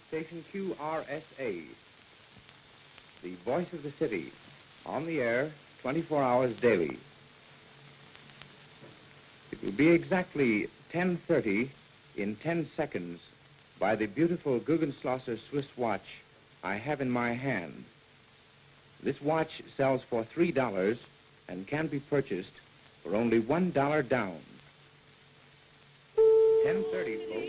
Station QRSA, the voice of the city, on the air 24 hours daily. It will be exactly 10:30 in 10 seconds by the beautiful Guggenschlosser Swiss watch I have in my hand. This watch sells for $3 and can be purchased for only $1 down. 10:30, folks.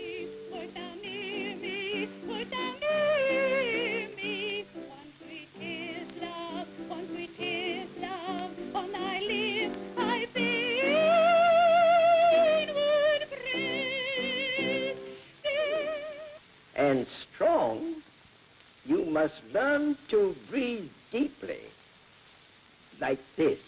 And strong, you must learn to breathe deeply, like this.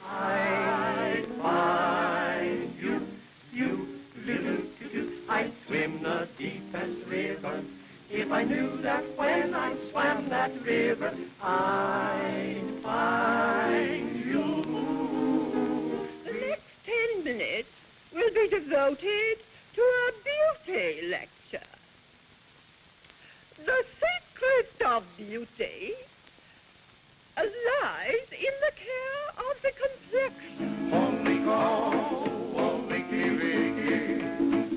I'd find you, little doo-doo. I'd swim the deepest river if I knew that when I swam that river, I'd find you. The next 10 minutes will be devoted to a beauty lecture. The secret of beauty lies in the care of the complexion. Only go, only kiriki,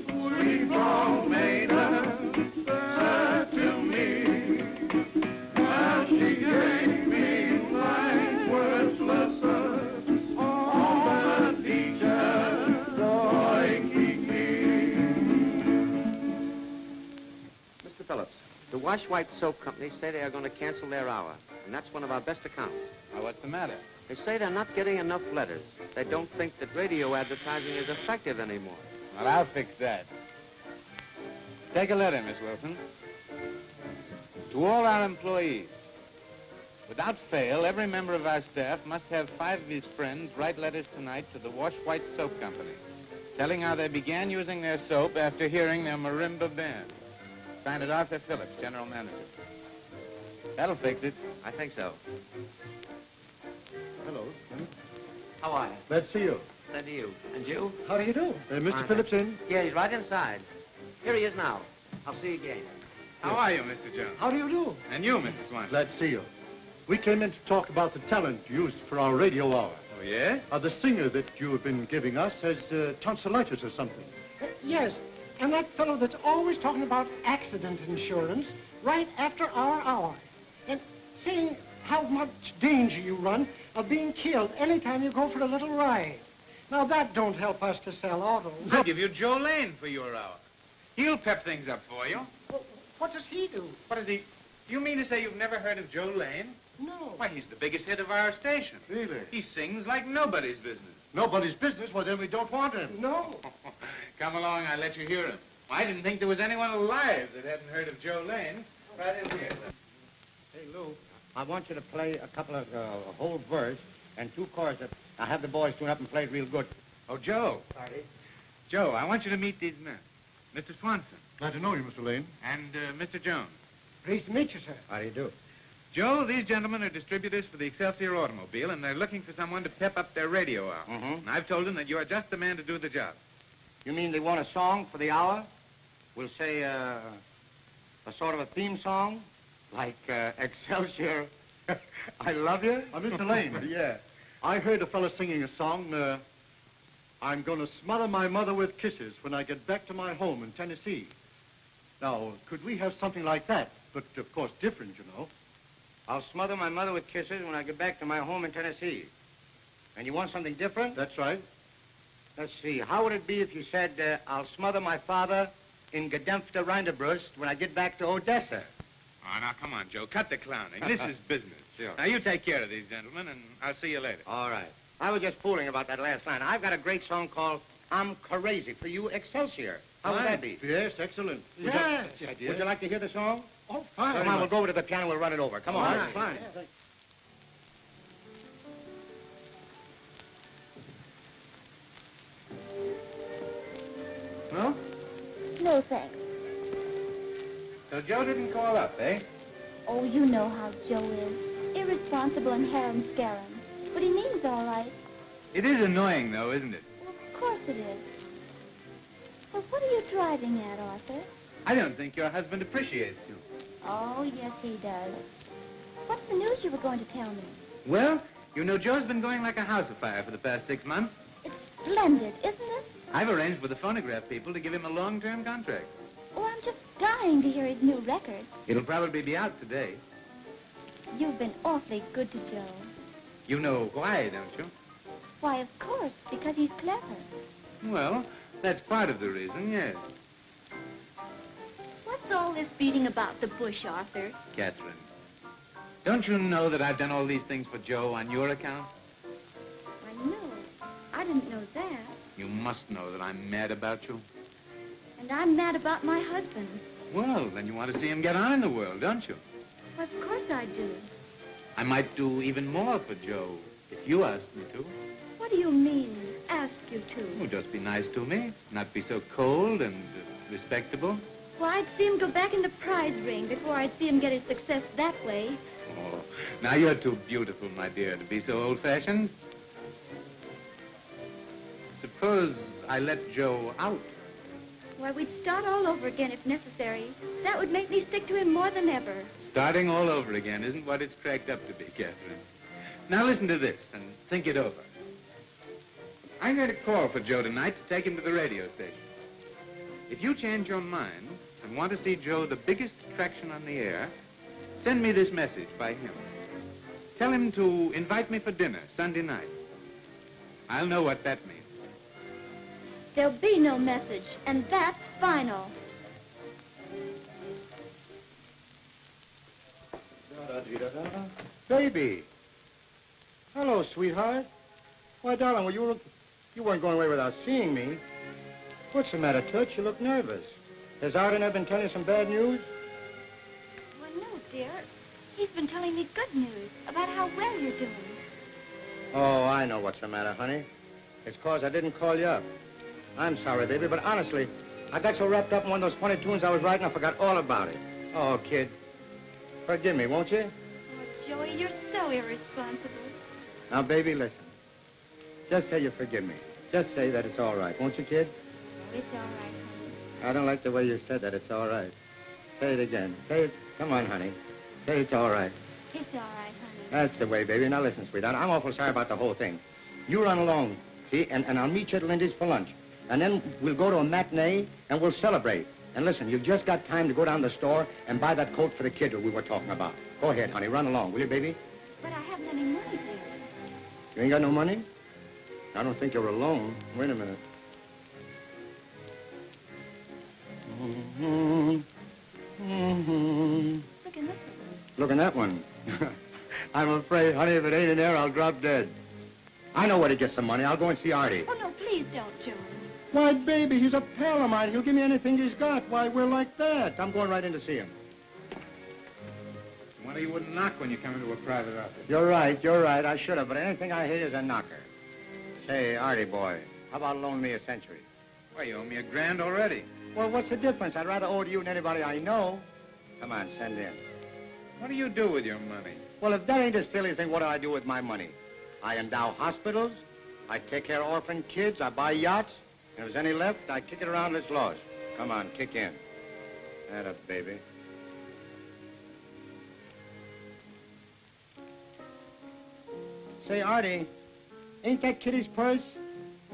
we've all made her to me. Now she gave me my worthless all the teachers keep me. Mr. Phillips, the Wash White Soap Company say they are going to cancel their hour, and that's one of our best accounts. Now, what's the matter? They say they're not getting enough letters. They don't think that radio advertising is effective anymore. Well, I'll fix that. Take a letter, Miss Wilson. To all our employees. Without fail, every member of our staff must have 5 of his friends write letters tonight to the Wash White Soap Company, telling how they began using their soap after hearing their marimba band. Signed it Arthur Phillips, General Manager. That'll fix it. I think so. Hello. How are you? Glad to see you. Glad to you. And you? How do you do? Mr. Fine, Phillips thanks. in? Yeah, he's right inside. Here he is now. I'll see you again. How are you, Mr. Jones? How do you do? And you, Mr. Swanson? Glad to see you. We came in to talk about the talent used for our radio hour. Oh, yeah? The singer that you have been giving us has tonsillitis or something. Yes, and that fellow that's always talking about accident insurance right after our hour. And saying how much danger you run of being killed anytime you go for a little ride. Now, that don't help us to sell autos. I'll give you Joe Lane for your hour. He'll pep things up for you. Well, what does he do? What is he? You mean to say you've never heard of Joe Lane? No. Why, he's the biggest hit of our station. Really? He sings like nobody's business. Nobody's business? Well, then we don't want him. No. Come along, I'll let you hear him. I didn't think there was anyone alive that hadn't heard of Joe Lane. Right in here. Hey, Lou, I want you to play a couple of, a whole verse and 2 choruses. I'll have the boys tune up and play it real good. Oh, Joe. Sorry. Joe, I want you to meet these men. Mr. Swanson. Glad to know you, Mr. Lane. And Mr. Jones. Pleased to meet you, sir. How do you do? Joe, these gentlemen are distributors for the Excelsior automobile, and they're looking for someone to pep up their radio hour. Mm-hmm. And I've told them that you're just the man to do the job. You mean they want a song for the hour? We'll say a sort of a theme song? Like Excelsior, I love you? Mr. Lane. Yeah. I heard a fellow singing a song, I'm gonna smother my mother with kisses when I get back to my home in Tennessee. Now, could we have something like that? But, of course, different, you know. I'll smother my mother with kisses when I get back to my home in Tennessee. And you want something different? That's right. Let's see. How would it be if you said, I'll smother my father in Gedempfte Rinderbrust when I get back to Odessa? Oh, now, come on, Joe. Cut the clowning. This is business. Sure. Now, you take care of these gentlemen, and I'll see you later. All right. I was just fooling about that last line. I've got a great song called I'm Crazy for You, Excelsior. How would that be? Yes, excellent. Yes. Would you like to hear the song? Oh, fine. Come on, we'll go over to the piano, we'll run it over. Come on. All right, fine. No? No, thanks. So Joe didn't call up, eh? Oh, you know how Joe is. Irresponsible and harum-scarum. But he means all right. It is annoying, though, isn't it? Well, of course it is. Well, What are you driving at, Arthur? I don't think your husband appreciates you. Oh, yes, he does. What's the news you were going to tell me? Well, you know Joe's been going like a house afire for the past 6 months. It's splendid, isn't it? I've arranged with the phonograph people to give him a long-term contract. Oh, I'm just dying to hear his new record. It'll probably be out today. You've been awfully good to Joe. You know why, don't you? Why, of course, because he's clever. Well, that's part of the reason, yes. What's all this beating about the bush, Arthur? Catherine, don't you know that I've done all these things for Joe on your account? I know. I didn't know that. You must know that I'm mad about you. And I'm mad about my husband. Well, then you want to see him get on in the world, don't you? Well, of course I do. I might do even more for Joe if you asked me to. What do you mean, ask you to? Oh, just be nice to me, not be so cold and respectable. Well, I'd see him go back in the prize ring before I'd see him get his success that way. Oh, now you're too beautiful, my dear, to be so old-fashioned. Suppose I let Joe out. Why, we'd start all over again if necessary. That would make me stick to him more than ever. Starting all over again isn't what it's cracked up to be, Catherine. Now listen to this and think it over. I'm going to call for Joe tonight to take him to the radio station. If you change your mind and want to see Joe the biggest attraction on the air, send me this message by him. Tell him to invite me for dinner Sunday night. I'll know what that means. There'll be no message, and that's final. Baby. Hello, sweetheart. Why, darling, well, you weren't going away without seeing me. What's the matter, Toots? You look nervous. Has Arden been telling you some bad news? Well, no, dear. He's been telling me good news about how well you're doing. Oh, I know what's the matter, honey. It's 'cause I didn't call you up. I'm sorry, baby, but honestly, I got so wrapped up in one of those funny tunes I was writing, I forgot all about it. Oh, kid, forgive me, won't you? Oh, Joey, you're so irresponsible. Now, baby, listen. Just say you forgive me. Just say that it's all right, won't you, kid? It's all right, honey. I don't like the way you said that. It's all right. Say it again. Say it. Come on, honey. Say it's all right. It's all right, honey. That's the way, baby. Now, listen, sweetheart. I'm awful sorry about the whole thing. You run along, see, and I'll meet you at Lindy's for lunch. And then we'll go to a matinee, and we'll celebrate. And listen, you've just got time to go down to the store and buy that coat for the kid that we were talking about. Go ahead, honey. Run along, will you, baby? But I haven't any money, dear. You ain't got no money? I don't think you're alone. Wait a minute. Look in this one. Look in that one. I'm afraid, honey, if it ain't in there, I'll drop dead. I know where to get some money. I'll go and see Artie. Oh, no, please don't, Joey. Why, baby, he's a pal of mine. He'll give me anything he's got. Why, we're like that. I'm going right in to see him. Wonder you wouldn't knock when you come into a private office. You're right, you're right. I should have, but anything I hate is a knocker. Say, Artie boy, how about loaning me a century? Why, you owe me $1,000 already. Well, what's the difference? I'd rather owe it to you than anybody I know. Come on, send in. What do you do with your money? Well, if that ain't the silliest thing, what do I do with my money? I endow hospitals, I take care of orphan kids, I buy yachts, and if there's any left, I kick it around this lost. Come on, kick in. That up, baby. Say, Artie, ain't that Kitty's purse?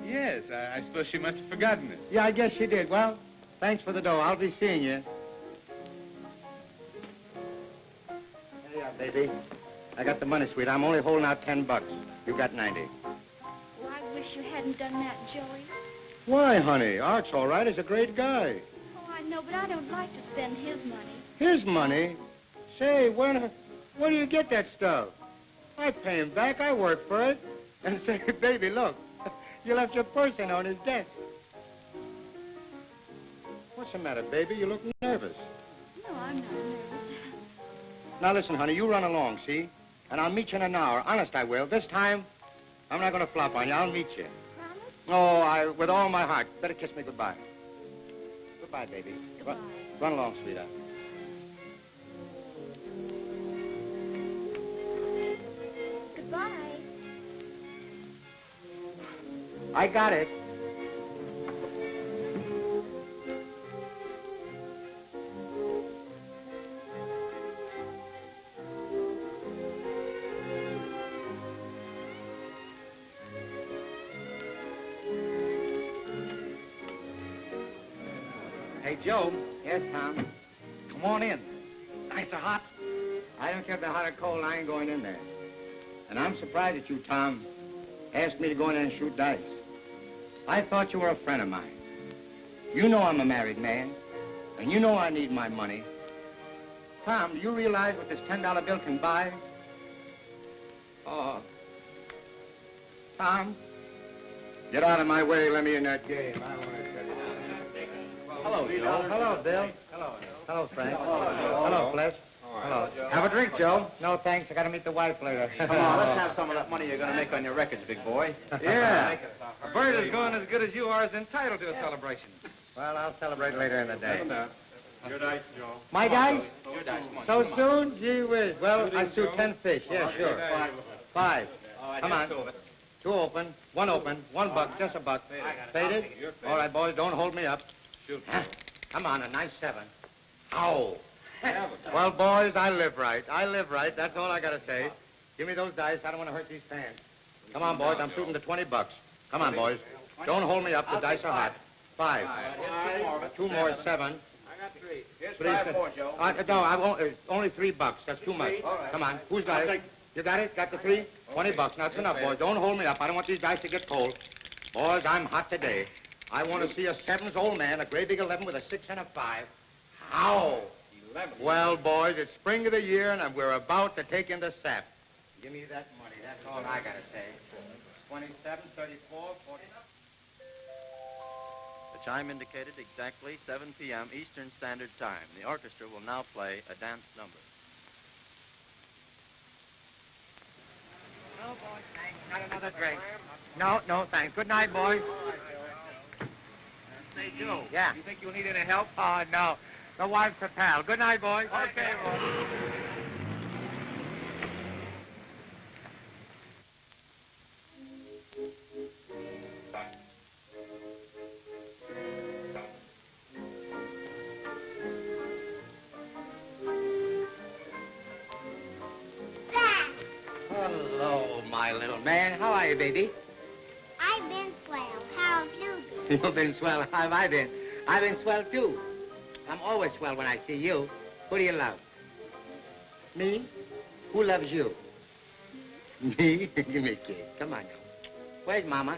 Yes, I suppose she must have forgotten it. Yeah, I guess she did. Well, thanks for the dough. I'll be seeing you. Hey, baby. I got the money, sweet. I'm only holding out $10. You got 90. Oh, I wish you hadn't done that, Joey. Why, honey? Art's all right. He's a great guy. Oh, I know, but I don't like to spend his money. His money? Say, where do you get that stuff? I pay him back. I work for it. And say, baby, look. You left your purse in on his desk. What's the matter, baby? You look nervous. No, I'm not nervous. Now, listen, honey, you run along, see? And I'll meet you in an hour. Honest, I will. This time, I'm not going to flop on you. I'll meet you. Promise? Oh, with all my heart. Better kiss me goodbye. Goodbye, baby. Goodbye. Run along, sweetheart. Goodbye. I got it. Hey, Joe. Yes, Tom. Come on in. Nice or hot? I don't care if they're hot or cold, I ain't going in there. And I'm surprised at you, Tom. Asked me to go in there and shoot dice. I thought you were a friend of mine. You know I'm a married man, and you know I need my money. Tom, do you realize what this $10 bill can buy? Oh. Tom, get out of my way. Let me in that game. I want to tell you. Hello, Joe. Hello, Bill. Hello. Hello, Frank. Hello, Flesh. Hello. Have a drink, Joe. No, thanks. I got to meet the wife later. Come on, let's have some of that money you're going to make on your records, big boy. Yeah. A bird is going as good as you are is entitled to a celebration. Well, I'll celebrate later in the day. Your dice, Joe. My dice? Your dice, come on. So soon? Gee whiz. Well, I shoot 10 fish. Yeah, sure. Five. Come on. Two open, one $1, just a buck. Faded? All right, boys, don't hold me up. Shoot. Huh? Come on, a nice 7. How? Well, boys, I live right. That's all I got to say. Give me those dice. I don't want to hurt these fans. Come on, boys. I'm shooting the $20. Come on, boys. Don't hold me up. The dice are hot. 5. 2 more, 7. I got 3. Here's 3, 5 more, Joe. No, I won't. Only $3. That's too much. Come on. Who's got it? You got it? Got the 3? $20. That's enough, boys. Don't hold me up. I don't want these dice to get cold. Boys, I'm hot today. I want to see a 7's old man, a great big 11 with a 6 and a 5. How? 11. Well, boys, it's spring of the year, and we're about to take in the sap. Give me that money. That's all I got to say. 27, 34, 40. The chime indicated exactly 7 p.m. Eastern Standard Time. The orchestra will now play a dance number. No, boys, thanks. Not another drink. No, thanks. Good night, boys. Say, Joe. Yeah. You think you'll need any help? Oh, no. The wife's a pal. Good night, boys. Okay, boys. Hello, my little man. How are you, baby? I've been swell. How have you been? You've been swell. How have I been? I've been swell, too. I'm always swell when I see you. Who do you love? Me? Who loves you? Me? Give me a kiss. Come on now. Where's Mama?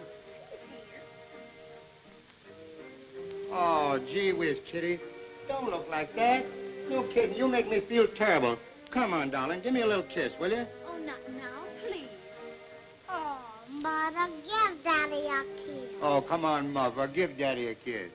Oh, gee whiz, Kitty. Don't look like that. No kidding. You make me feel terrible. Come on, darling. Give me a little kiss, will you? Oh, not now, please. Oh, Mother, give Daddy a kiss. Oh, come on, Mother. Give Daddy a kiss.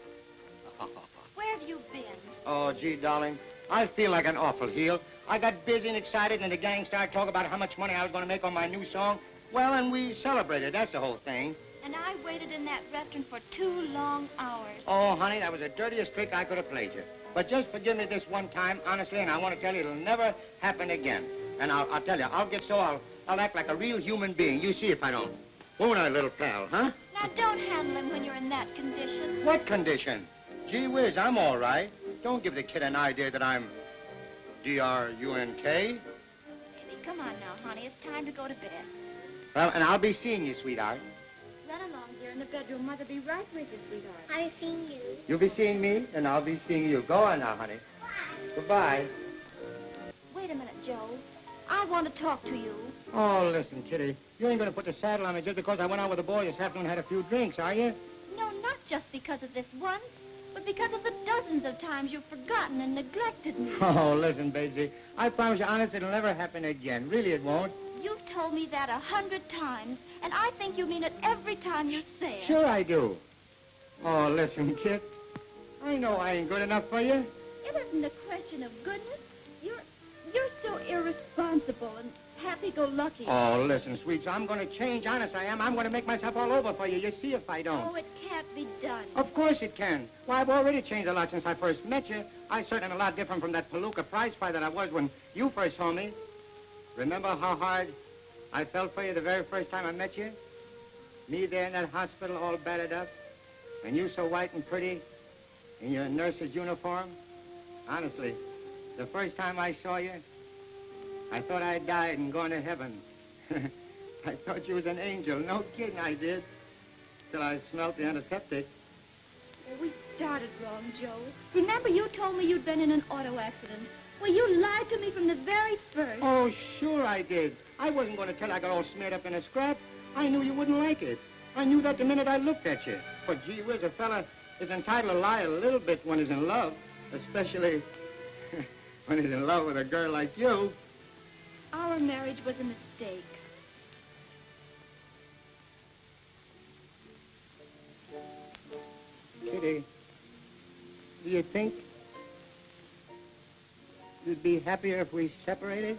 Where have you been? Oh, gee, darling. I feel like an awful heel. I got busy and excited, and the gang started talking about how much money I was going to make on my new song. Well, and we celebrated. That's the whole thing. And I waited in that restaurant for 2 long hours. Oh, honey, that was the dirtiest trick I could have played you. But just forgive me this one time, honestly, and I want to tell you it'll never happen again. And I'll tell you, I'll get so I'll act like a real human being. You see if I don't. Won't I, little pal, huh? Now, don't handle him when you're in that condition. What condition? Gee whiz, I'm all right. Don't give the kid an idea that I'm D-R-U-N-K. Baby, come on now, honey. It's time to go to bed. Well, and I'll be seeing you, sweetheart. Run along, dear, in the bedroom. Mother be right with you, sweetheart. I've seen you. You'll be seeing me, and I'll be seeing you. Go on now, honey. Goodbye. Wait a minute, Joe. I want to talk to you. Oh, listen, Kitty. You ain't going to put the saddle on me just because I went out with the boys this afternoon and had a few drinks, are you? No, not just because of this once, but because of the dozens of times you've forgotten and neglected me. Oh, listen, Basie. I promise you, honest, it'll never happen again. Really, it won't. You've told me that 100 times, and I think you mean it every time you say it. Sure I do. Oh, listen, Kit. I know I ain't good enough for you. It isn't a question of goodness. You're so irresponsible and happy-go-lucky. Oh, listen, sweets, I'm going to change. Honest, I am. I'm going to make myself all over for you. You see if I don't. Oh, it can't be done. Of course it can. Why, I've already changed a lot since I first met you. I certainly am a lot different from that palooka prize fight that I was when you first saw me. Remember how hard I felt for you the very first time I met you? Me there in that hospital all battered up, and you so white and pretty in your nurse's uniform. Honestly, the first time I saw you, I thought I died and gone to heaven. I thought you was an angel. No kidding, I did. Till I smelled the antiseptic. We started wrong, Joe. Remember you told me you'd been in an auto accident? Well, you lied to me from the very first. Oh, sure I did. I wasn't going to tell you I got all smeared up in a scrap. I knew you wouldn't like it. I knew that the minute I looked at you. But gee whiz, a fella is entitled to lie a little bit when he's in love, especially when he's in love with a girl like you. Our marriage was a mistake. Kitty, do you think you'd be happier if we separated?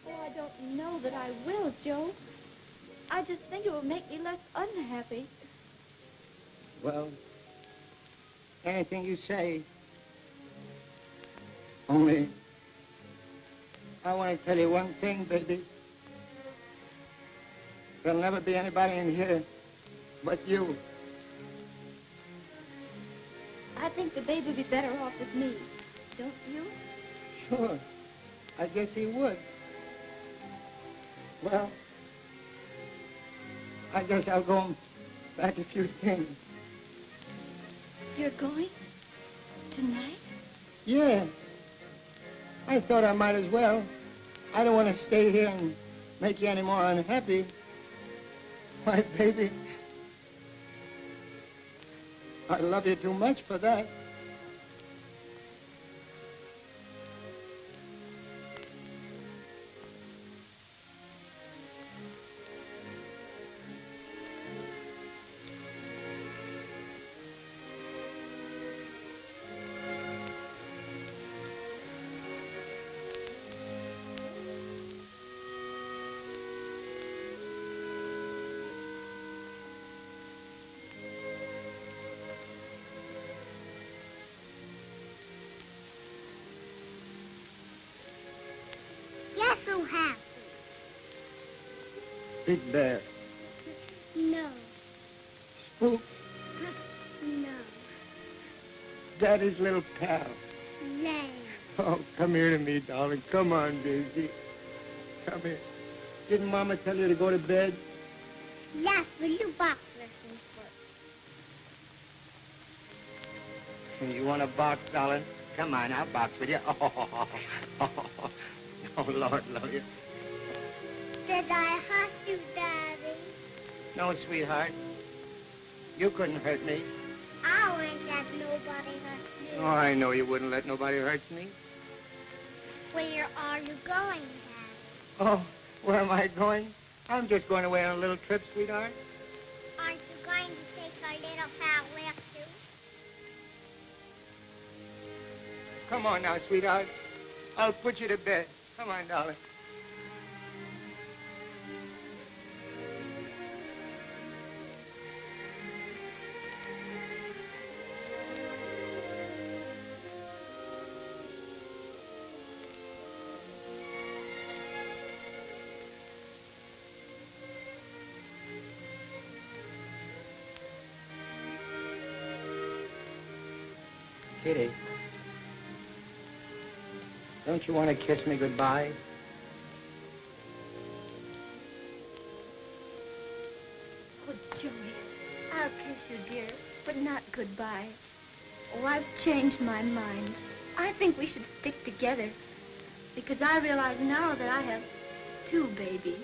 Oh, I don't know that I will, Joe. I just think it will make me less unhappy. Well, anything you say. Only, I want to tell you one thing, baby. There'll never be anybody in here but you. I think the baby would be better off with me. Don't you? Sure. I guess he would. Well, I guess I'll go and pack a few things. You're going? Tonight? Yeah. I thought I might as well. I don't want to stay here and make you any more unhappy. Why, baby, I love you too much for that. Yes, who happy? Big Bear. No. Spook. No. Daddy's little pal. Lame. Oh, come here to me, darling. Come on, Daisy. Come here. Didn't Mama tell you to go to bed? Yes, will you box lessons first? You want a box, darling? Come on, I'll box with you. Oh, Lord, love you. Did I hurt you, Daddy? No, sweetheart. You couldn't hurt me. I wouldn't let nobody hurt you. Oh, I know you wouldn't let nobody hurt me. Where are you going, Daddy? Oh, where am I going? I'm just going away on a little trip, sweetheart. Aren't you going to take our little pal with you? Come on now, sweetheart. I'll put you to bed. Come on, darling. Kitty, don't you want to kiss me goodbye? Oh, Joey, I'll kiss you, dear, but not goodbye. Oh, I've changed my mind. I think we should stick together, because I realize now that I have two babies.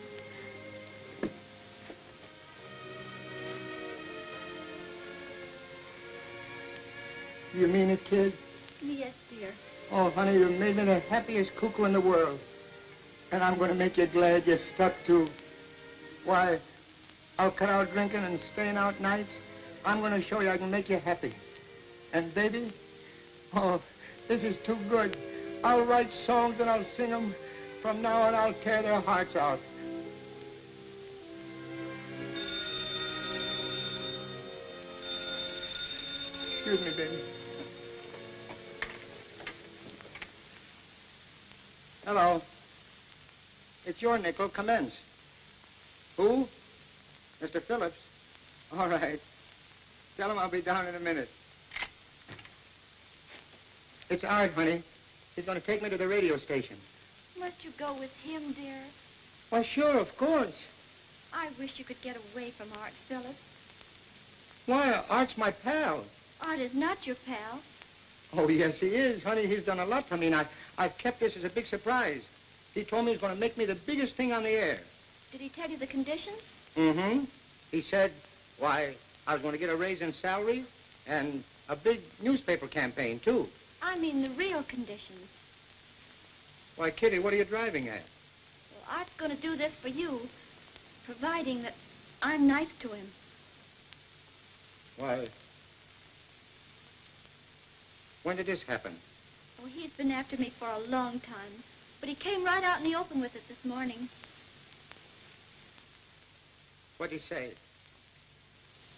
You mean it, kid? Yes, dear. Oh, honey, you made me the happiest cuckoo in the world. And I'm going to make you glad you stuck to. Why, I'll cut out drinking and staying out nights. I'm going to show you I can make you happy. And baby, oh, this is too good. I'll write songs and I'll sing them. From now on, I'll tear their hearts out. Excuse me, baby. Hello. It's your nickel. Commence. Who? Mr. Phillips. All right. Tell him I'll be down in a minute. It's Art, honey. He's going to take me to the radio station. Must you go with him, dear? Why, sure, of course. I wish you could get away from Art, Phillips. Why, Art's my pal. Art is not your pal. Oh, yes, he is. Honey, he's done a lot for me, and I've kept this as a big surprise. He told me he's going to make me the biggest thing on the air. Did he tell you the conditions? Mm-hmm. He said, why, I was going to get a raise in salary and a big newspaper campaign, too. I mean the real conditions. Why, Kitty, what are you driving at? Well, Art's going to do this for you, providing that I'm nice to him. Why, when did this happen? Oh, he's been after me for a long time, but he came right out in the open with it this morning. What'd he say?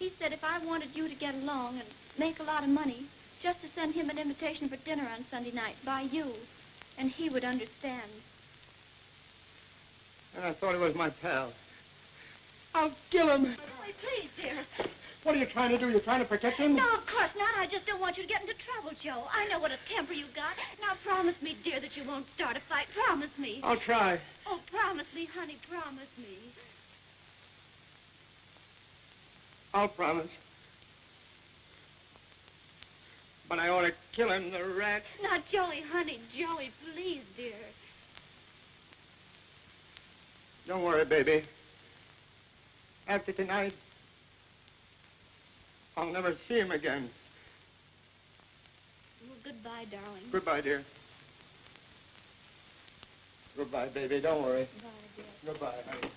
He said if I wanted you to get along and make a lot of money, just to send him an invitation for dinner on Sunday night by you, and he would understand. And I thought he was my pal. I'll kill him. Joey, please, dear. What are you trying to do? You're trying to protect him? No, of course not. I just don't want you to get into trouble, Joe. I know what a temper you got. Now promise me, dear, that you won't start a fight. Promise me. I'll try. Oh, promise me, honey. Promise me. I'll promise. But I ought to kill him, the rat. Now, Joey, honey, Joey, please, dear. Don't worry, baby. After tonight, I'll never see him again. Well, goodbye, darling. Goodbye, dear. Goodbye, baby. Don't worry. Goodbye, dear. Goodbye, honey.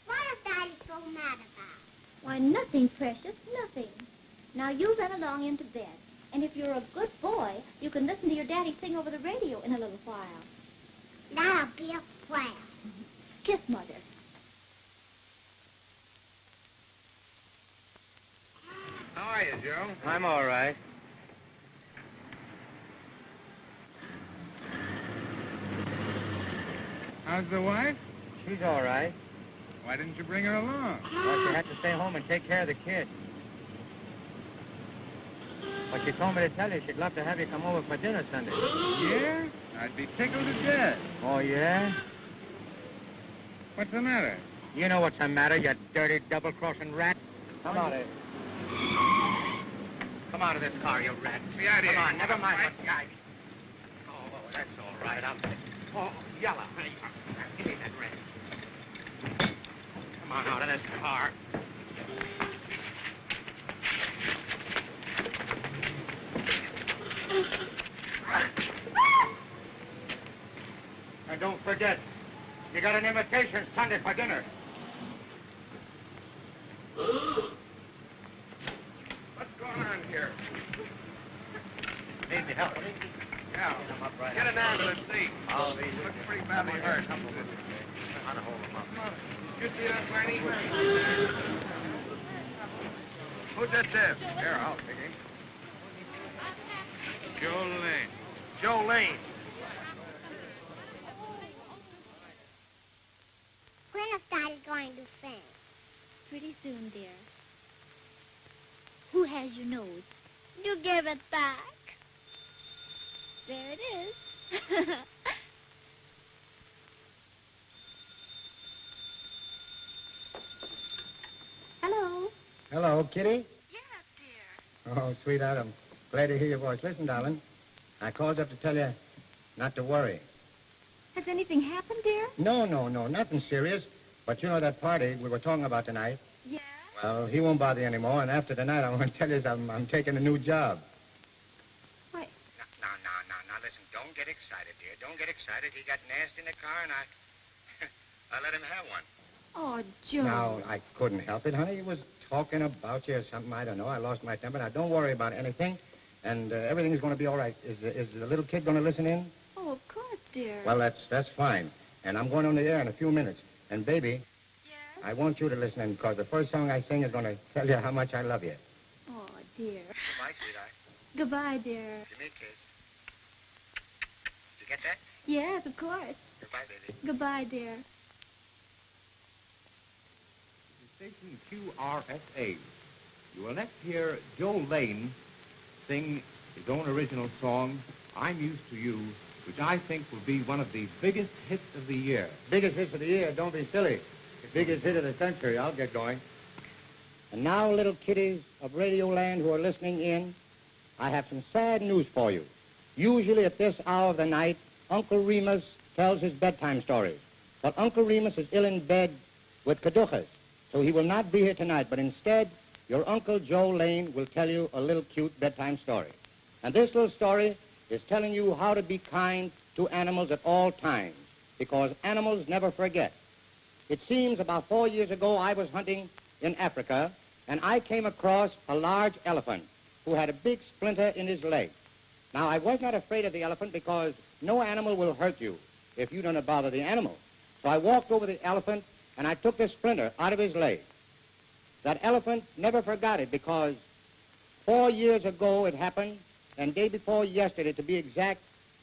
What is Daddy so mad about? Why, nothing, precious, nothing. Now, you run along into bed. And if you're a good boy, you can listen to your daddy sing over the radio in a little while. That'll be a plan. Kiss Mother. How are you, Joe? I'm all right. How's the wife? She's all right. Why didn't you bring her along? Well, she had to stay home and take care of the kid. But she told me to tell you she'd love to have you come over for dinner Sunday. Yeah? I'd be tickled to death. Oh, yeah? What's the matter? You know what's the matter, you dirty double-crossing rat. Come out of here. Come out of this car, you rat. Be out of here. Come on, never mind what guy. Oh, that's all right. Oh, yella. Give me that red. Come on out of this car. And don't forget, you got an invitation Sunday for dinner. What's going on here? Need me help? Yeah. Come up right Get an ambulance, see. I'll be Looks pretty badly hurt. How to hold him up. Come on. You see that, Franny? Who's that there? Here, I'll take him. Jolene. Jolene. When is Daddy going to sing? Pretty soon, dear. Who has your nose? You give it back. There it is. Hello. Hello, Kitty. Yes, dear. Oh, sweetheart, I'm glad to hear your voice. Listen, darling, I called up to tell you not to worry. Has anything happened, dear? No, nothing serious. But you know that party we were talking about tonight? Yeah? Well, he won't bother you anymore, and after tonight, I want to tell you I'm taking a new job. Why? Now, listen, don't get excited, dear. Don't get excited. He got nasty in the car, and I let him have one. Oh, Joe. Now, I couldn't help it, honey. He was talking about you or something. I don't know. I lost my temper. Now, don't worry about anything, and everything's going to be all right. Is the little kid going to listen in? Oh, of course, dear. Well, that's fine. And I'm going on the air in a few minutes. And, baby, Yes? I want you to listen in, because the first song I sing is going to tell you how much I love you. Oh, dear. Goodbye, sweetheart. Goodbye, dear. Give me a kiss. Did you get that? Yes, of course. Goodbye, baby. Goodbye, dear. Station QRSA. You will next hear Joe Lane sing his own original song, I'm Used to You, which I think will be one of the biggest hits of the year. Biggest hit of the year? Don't be silly. Biggest hit of the century. I'll get going. And now, little kiddies of Radio Land who are listening in, I have some sad news for you. Usually at this hour of the night, Uncle Remus tells his bedtime stories. But Uncle Remus is ill in bed with caduceus, so he will not be here tonight. But instead, your Uncle Joe Lane will tell you a little cute bedtime story. And this little story is telling you how to be kind to animals at all times, because animals never forget. It seems about 4 years ago I was hunting in Africa, and I came across a large elephant who had a big splinter in his leg. Now, I was not afraid of the elephant because no animal will hurt you if you don't bother the animal. So I walked over the elephant, and I took the splinter out of his leg. That elephant never forgot it because 4 years ago it happened, and day before yesterday, to be exact,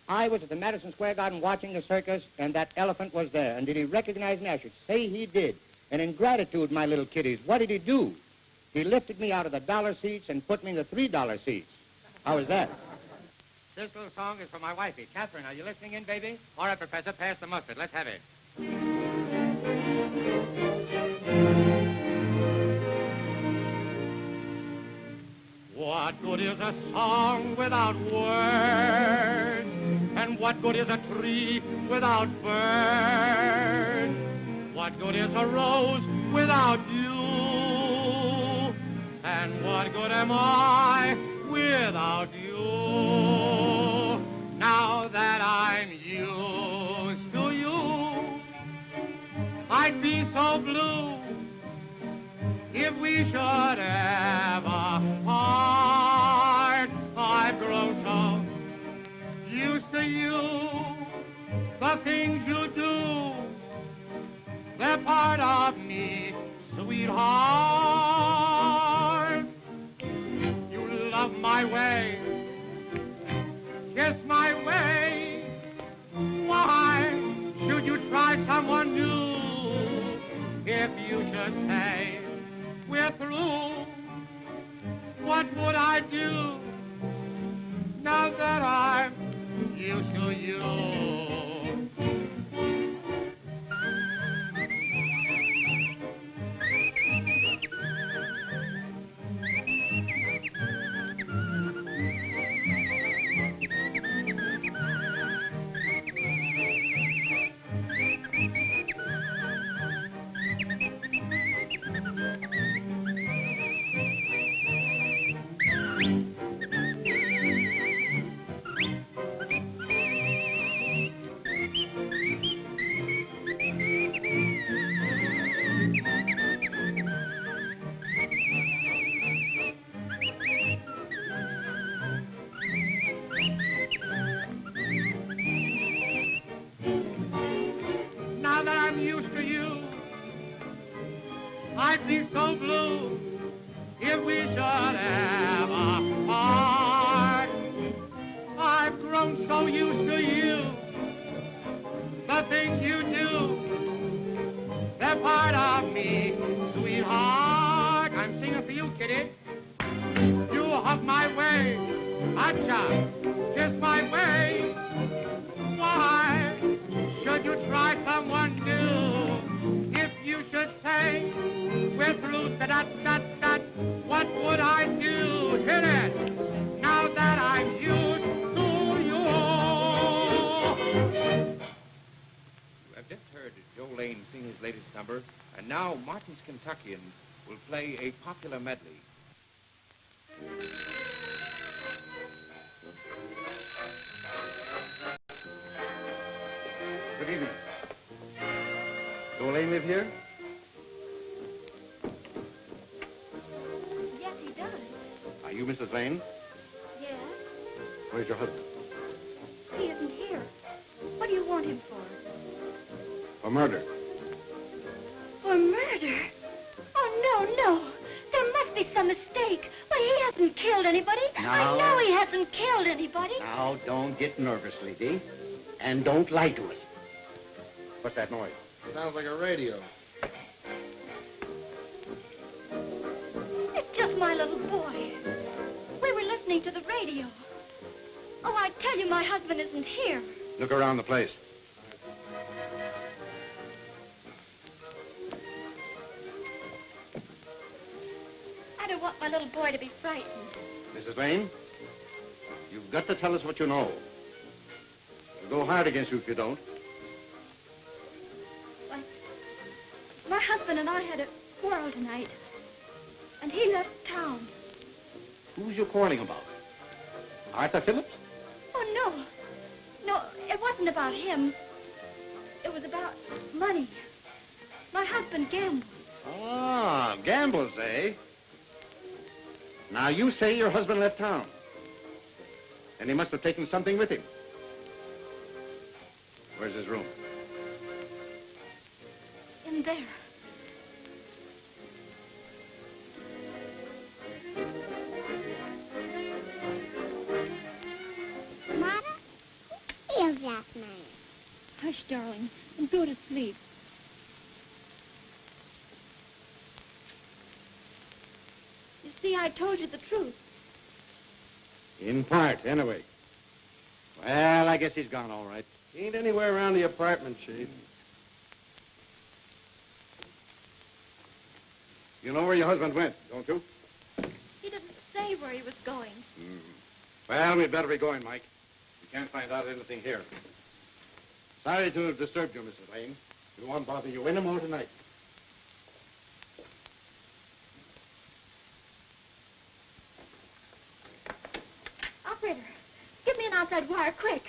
I was at the Madison Square Garden watching the circus, and that elephant was there. And did he recognize me? I should say he did. And in gratitude, my little kiddies, what did he do? He lifted me out of the dollar seats and put me in the $3 seats. How was that? This little song is for my wifey. Catherine, are you listening in, baby? All right, Professor, pass the mustard. Let's have it. What good is a song without words? And what good is a tree without birds? What good is a rose without you? And what good am I without you? Now that I'm used to you, I'd be so blue if we should ever part. I've grown so used to you, the things you do, they're part of me, sweetheart. You love my way, kiss my way. Why should you try someone new? If you should say we're through, what would I do now that I'm used to you? Now that I'm used to you, I'd be so blue if we should ever part. I've grown so used to you, the things you do, they're part of me, sweetheart. I'm singing for you, kitty. You hug my way, Acha, kiss my way. Why should you try someone new? If you should say we're through, da-da-da-da, what would I do? Hit it! Now that I'm used to you. You have just heard Joe Lane sing his latest number, and now Martin's Kentuckians will play a popular medley. Good evening. Joe Lane live here? Yes, he does. Are you Mrs. Lane? Yes? Where's your husband? He isn't here. What do you want him for? For murder. For murder? Oh, no, no. There must be some mistake. Well, he hasn't killed anybody. No. I know he hasn't killed anybody. Now, don't get nervous, Lizzie. And don't lie to us. What's that noise? Sounds like a radio. It just my little boy. We were listening to the radio. Oh, I tell you, my husband isn't here. Look around the place. I don't want my little boy to be frightened. Mrs. Lane, you've got to tell us what you know. We'll go hard against you if you don't. Well, my husband and I had a quarrel tonight, and he left town. Who's you quarreling about? Arthur Phillips? Oh, no. No, it wasn't about him. It was about money. My husband gambled. Ah, gambles, eh? Now, you say your husband left town. And he must have taken something with him. Where's his room? In there. Mother, who is that man? Hush, darling, and go to sleep. You see, I told you the truth. In part, anyway. Well, I guess he's gone, all right. He ain't anywhere around the apartment, Chief. You know where your husband went, don't you? He didn't say where he was going. Well, we'd better be going, Mike. We can't find out anything here. Sorry to have disturbed you, Mrs. Lane. We won't bother you any more tonight. Operator, give me an outside wire, quick.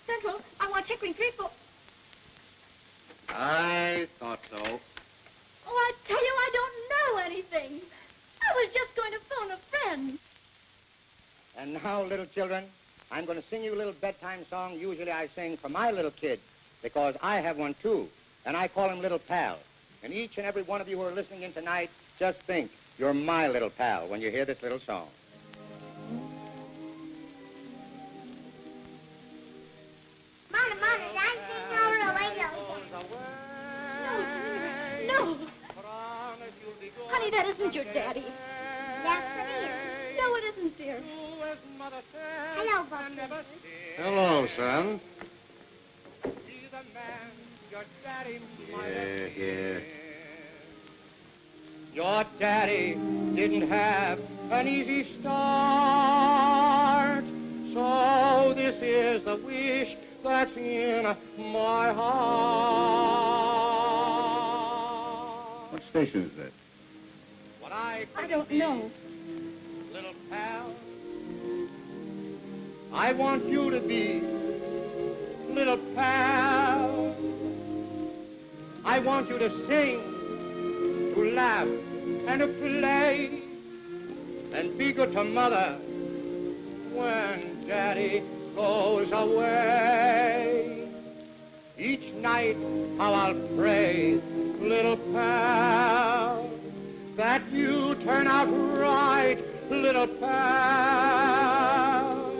Central, I want Chickering 3 for... I thought so. Oh, I tell you, I don't know anything. I was just going to phone a friend. And now, little children, I'm going to sing you a little bedtime song usually I sing for my little kid, because I have one too, and I call him Little Pal. And each and every one of you who are listening in tonight, just think you're my little pal when you hear this little song. Mother, did I sing over the radio? No. Honey, that isn't your daddy. Yes, it is. No, it isn't, dear. Hello, Buster. Hello, son. Yeah. Your daddy didn't have an easy start, so this is the wish that's in my heart. What station is that? What I don't know. Little pal, I want you to be little pal. I want you to sing, to laugh, and to play, and be good to Mother when Daddy goes away. Each night how I'll pray, little pal, that you turn out right, little pal.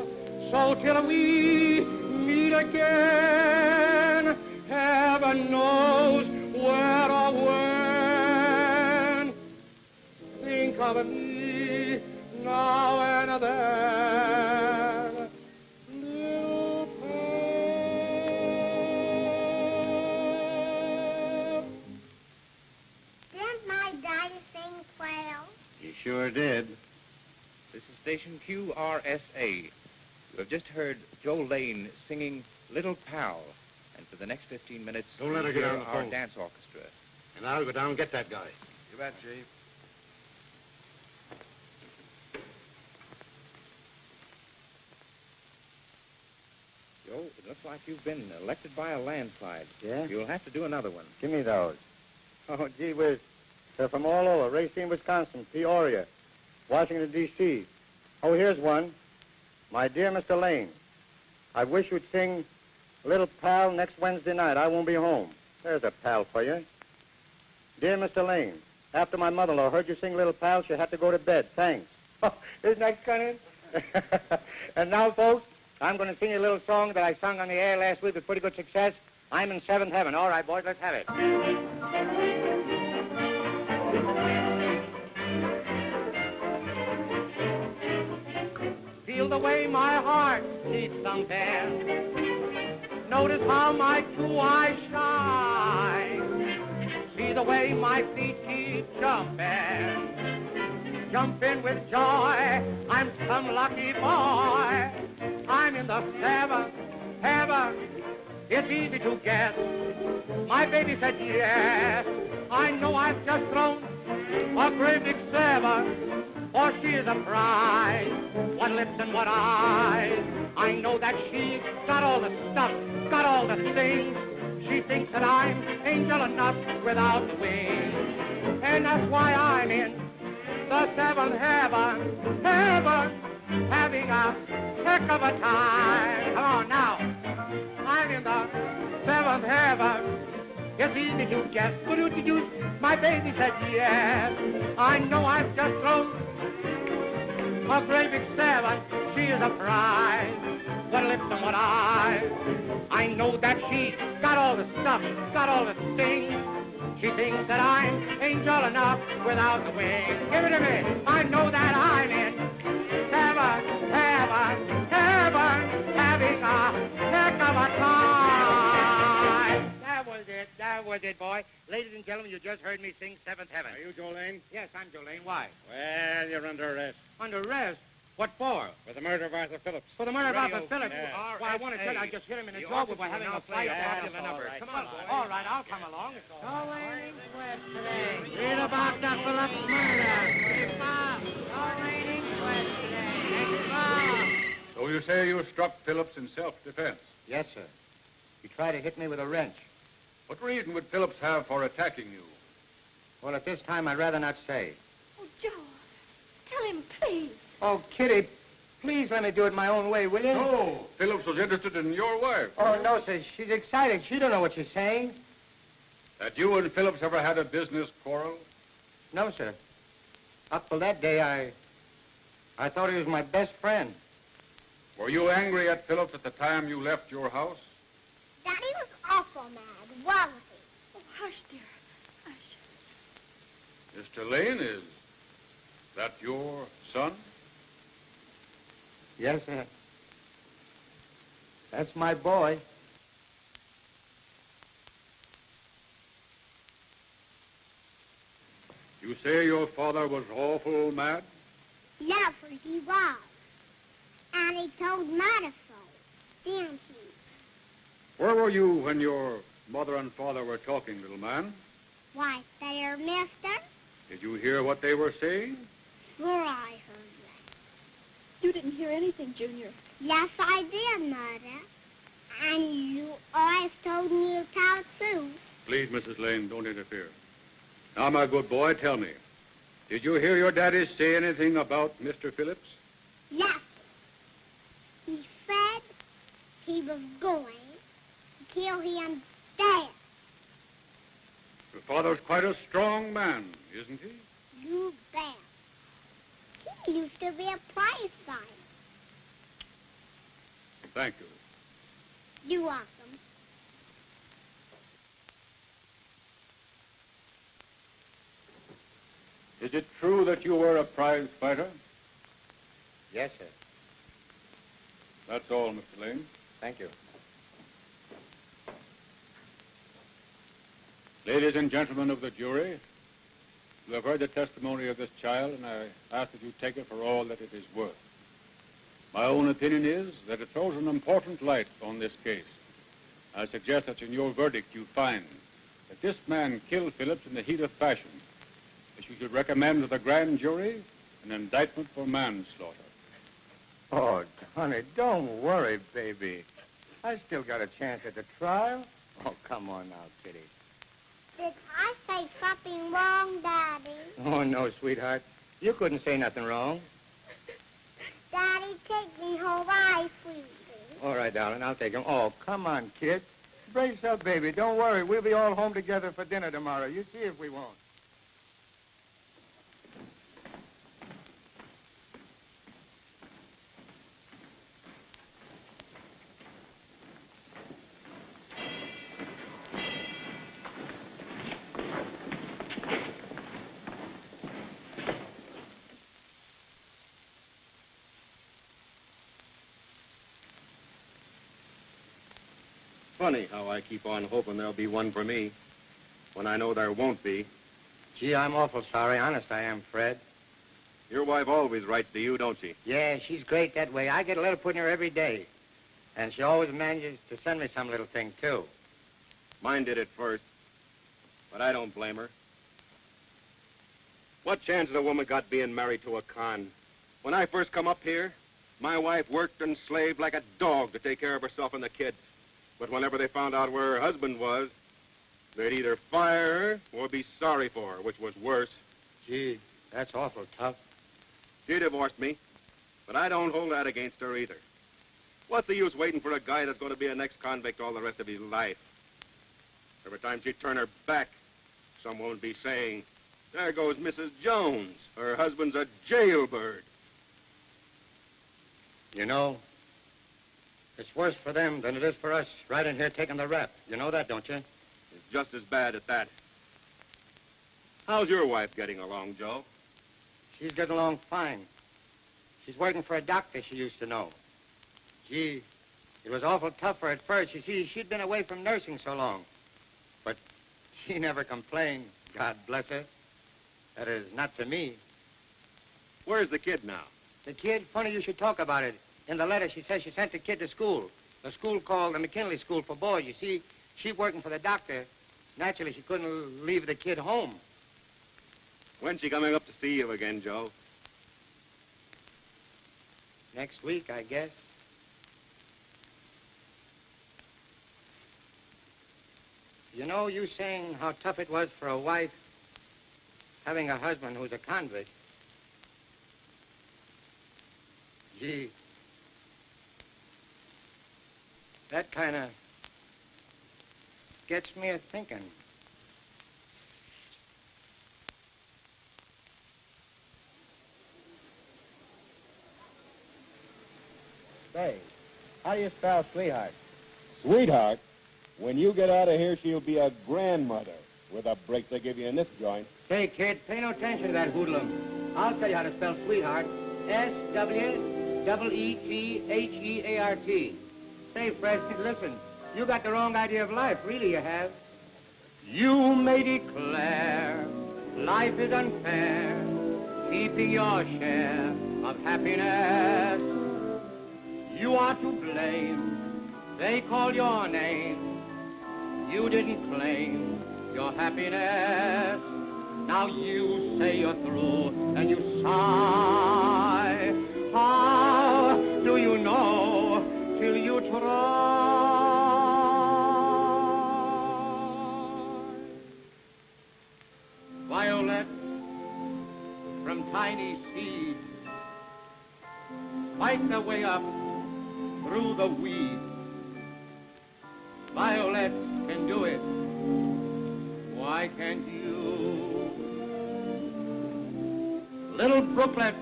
So till we meet again, heaven knows where or when. Think of me now and then, little pal. Didn't my daddy sing well? He sure did. This is station QRSA. You have just heard Joe Lane singing Little Pal. And for the next 15 minutes, Don't let her get hear on the our phone. dance orchestra. And I'll go down and get that guy. You bet, Chief. Joe, it looks like you've been elected by a landslide. Yeah? You'll have to do another one. Give me those. Oh, gee whiz. They're from all over. Racine, Wisconsin, Peoria, Washington, D.C. Oh, here's one. My dear Mr. Lane, I wish you'd sing Little Pal next Wednesday night. I won't be home. There's a pal for you. Dear Mr. Lane, after my mother-in-law heard you sing Little Pal, she had to go to bed. Thanks. Oh, isn't that cunning? And now, folks, I'm going to sing you a little song that I sung on the air last week with pretty good success. I'm in seventh heaven. All right, boys, let's have it. the way my heart keeps thumping. Notice how my two eyes shine. See the way my feet keep jumping. Jumping with joy, I'm some lucky boy. I'm in the seventh heaven. It's easy to guess. My baby said yes. I know I've just thrown a great big seven, for she is a prize. What lips and what eyes. I know that she's got all the stuff, got all the things. She thinks that I'm angel enough without the wings. And that's why I'm in the seventh heaven, having a heck of a time. Come on now. I'm in the seventh heaven. It's easy to guess. My baby said yes. I know I've just thrown a great big seven. She is a prize. What lips and what eyes. I know that she's got all the stuff, got all the things. She thinks that I'm angel enough without the wings. Give it to me. I know that I'm in heaven, having a heck of a time. That was it, boy. Ladies and gentlemen, you just heard me sing Seventh Heaven. Are you Jolene? Yes, I'm Jolene. Why? Well, you're under arrest. Under arrest? What for? For the murder of Arthur Phillips. For the murder of Arthur Radio Phillips? Yeah. Well, I want to tell you, I just hit him in the jaw by having a fight. Come on, all right, I'll come along. No waiting quest today. Read about the Phillips murder. No waiting quest today. So you say you struck Phillips in self-defense? Yes, sir. He tried to hit me with a wrench. What reason would Phillips have for attacking you? Well, at this time, I'd rather not say. Oh, Joe, tell him, please. Oh, Kitty, please let me do it my own way, will you? No, Phillips was interested in your wife. Oh, no, sir. She's excited. She don't know what she's saying. Had you and Phillips ever had a business quarrel? No, sir. Up till that day, I thought he was my best friend. Were you angry at Phillips at the time you left your house? Daddy was awful mad, wasn't he? Oh, hush, dear. Hush. Mr. Lane, is that your son? Yes, sir. That's my boy. You say your father was awful mad? Yes, he was. And he told Mother so, didn't he? Where were you when your mother and father were talking, little man? Why, there, mister. Did you hear what they were saying? Sure I heard that. You didn't hear anything, Junior. Yes, I did, Mother. And you always told me to tell too. Please, Mrs. Lane, don't interfere. Now, my good boy, tell me. Did you hear your daddy say anything about Mr. Phillips? Yes. He said he was going to kill him dead. Your father's quite a strong man, isn't he? You bet. He used to be a prize fighter. Thank you. You're welcome. Is it true that you were a prize fighter? Yes, sir. That's all, Mr. Lane. Thank you. Ladies and gentlemen of the jury, you have heard the testimony of this child, and I ask that you take it for all that it is worth. My own opinion is that it throws an important light on this case. I suggest that in your verdict you find that this man killed Phillips in the heat of passion, that you should recommend to the grand jury an indictment for manslaughter. Oh, honey, don't worry, baby. I still got a chance at the trial. Oh, come on now, Kitty. Did I say something wrong, Daddy? Oh, no, sweetheart. You couldn't say nothing wrong. Daddy, take me home, I sweetie. All right, darling, I'll take him. Oh, come on, kid. Brace up, baby. Don't worry. We'll be all home together for dinner tomorrow. You see if we won't. funny how I keep on hoping there'll be one for me when I know there won't be. Gee, I'm awful sorry. Honest, I am, Fred. Your wife always writes to you, don't she? Yeah, she's great that way. I get a letter put in her every day. And she always manages to send me some little thing, too. Mine did it first, but I don't blame her. What chance has a woman got being married to a con? When I first come up here, my wife worked and slaved like a dog to take care of herself and the kids. But whenever they found out where her husband was, they'd either fire her or be sorry for her, which was worse. Gee, that's awful tough. She divorced me, but I don't hold that against her either. What's the use waiting for a guy that's going to be an ex-convict all the rest of his life? Every time she'd turn her back, someone would be saying, there goes Mrs. Jones. Her husband's a jailbird. You know, it's worse for them than it is for us right in here taking the rap. You know that, don't you? It's just as bad at that. How's your wife getting along, Joe? She's getting along fine. She's working for a doctor she used to know. Gee, it was awful tough for her at first. You see, she'd been away from nursing so long. But she never complained, God bless her. That is, not to me. Where's the kid now? The kid? Funny you should talk about it. In the letter, she says she sent the kid to school. A school called the McKinley School for Boys. You see, she's working for the doctor. Naturally, she couldn't leave the kid home. When's she coming up to see you again, Joe? Next week, I guess. You know, you saying how tough it was for a wife having a husband who's a convict. Gee, that kind of gets me a-thinking. Say, how do you spell sweetheart? Sweetheart? When you get out of here, she'll be a grandmother with a break they give you in this joint. Say, kid, pay no attention to that hoodlum. I'll tell you how to spell sweetheart. S-W-E-E-T-H-E-A-R-T. Say, Fred, listen, you got the wrong idea of life. Really, you have. You may declare life is unfair, keeping your share of happiness. You are to blame. They call your name. You didn't claim your happiness. Now you say you're through and you sigh. How do you know till you try? Violets from tiny seeds fight their way up through the weeds. Violets can do it. Why can't you? Little brooklets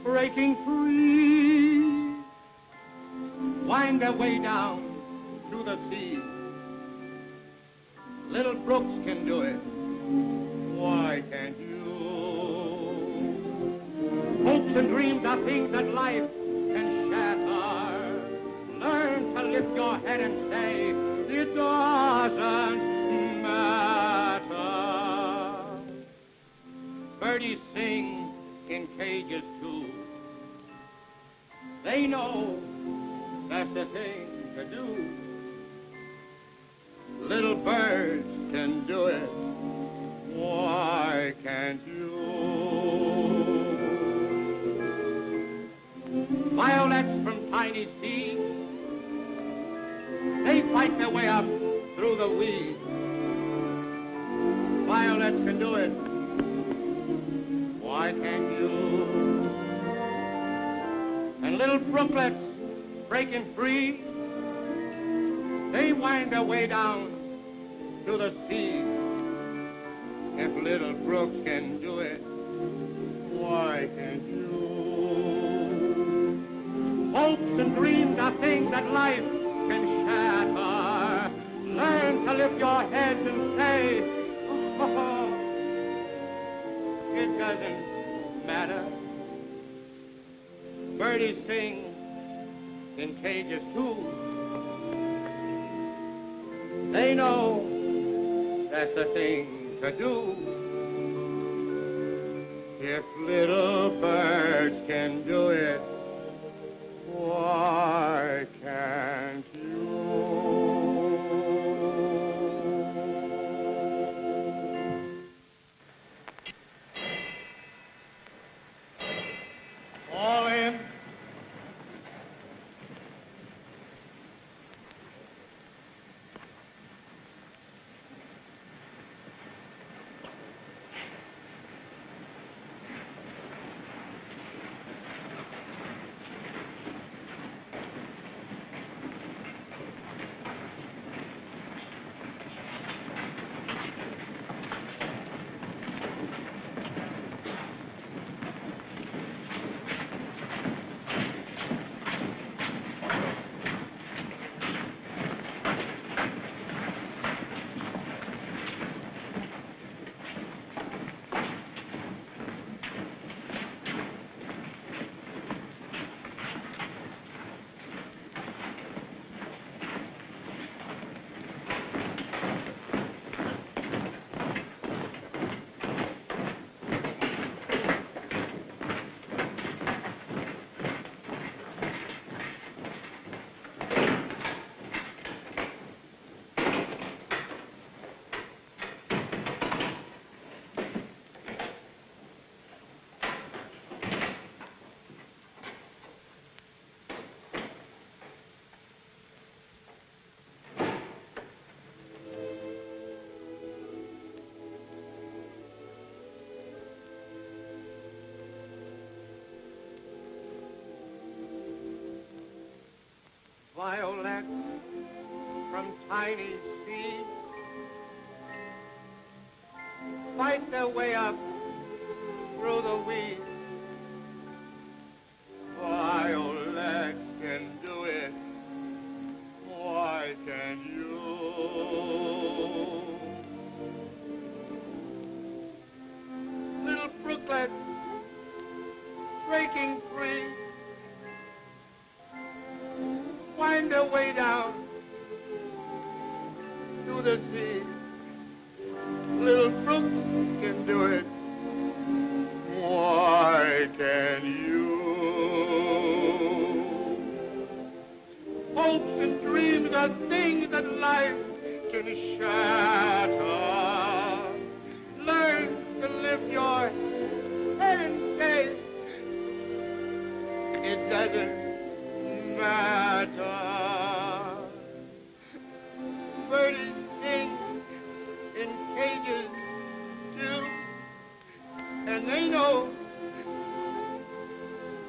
breaking free wind their way down through the sea. Little brooks can do it. Why can't you? Hopes and dreams are things that life can shatter. Learn to lift your head and say, it doesn't matter. Birdies sing in cages too. They know that's the thing to do. Little birds can do it. Why can't you? Violets from tiny seeds, they fight their way up through the weeds. Violets can do it. Why can't you? And little brooklets breaking free, they wind their way down to the sea. If little brooks can do it, why can't you? Hopes and dreams are things that life can shatter. Learn to lift your heads and say, oh, it doesn't matter. Birdies sing in cages too. They know that's the thing to do. If little birds can do it, why can't you? All in. Violets from tiny seeds fight their way up through the weeds. Violets can do it. Why can't you? Little brooklets breaking free find their way down to the sea. Little brook can do it. Why can you? Hopes and dreams are things that life can shatter. Learn to lift your head and say, it doesn't matter. Birdies sing in cages too, and they know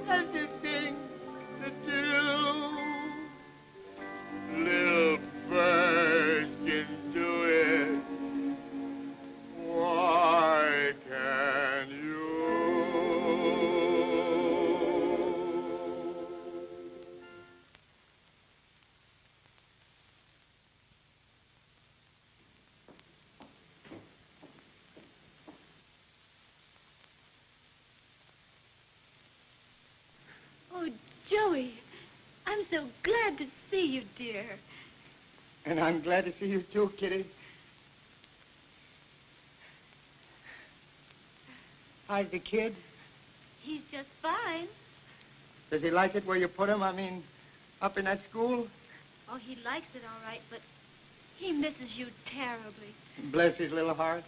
that's the thing to do. Little birds can do it. Why can't you? Oh, Joey, I'm so glad to see you, dear. And I'm glad to see you too, Kitty. How's the kid? He's just fine. Does he like it where you put him? I mean, up in that school? Oh, he likes it all right, but he misses you terribly. Bless his little heart.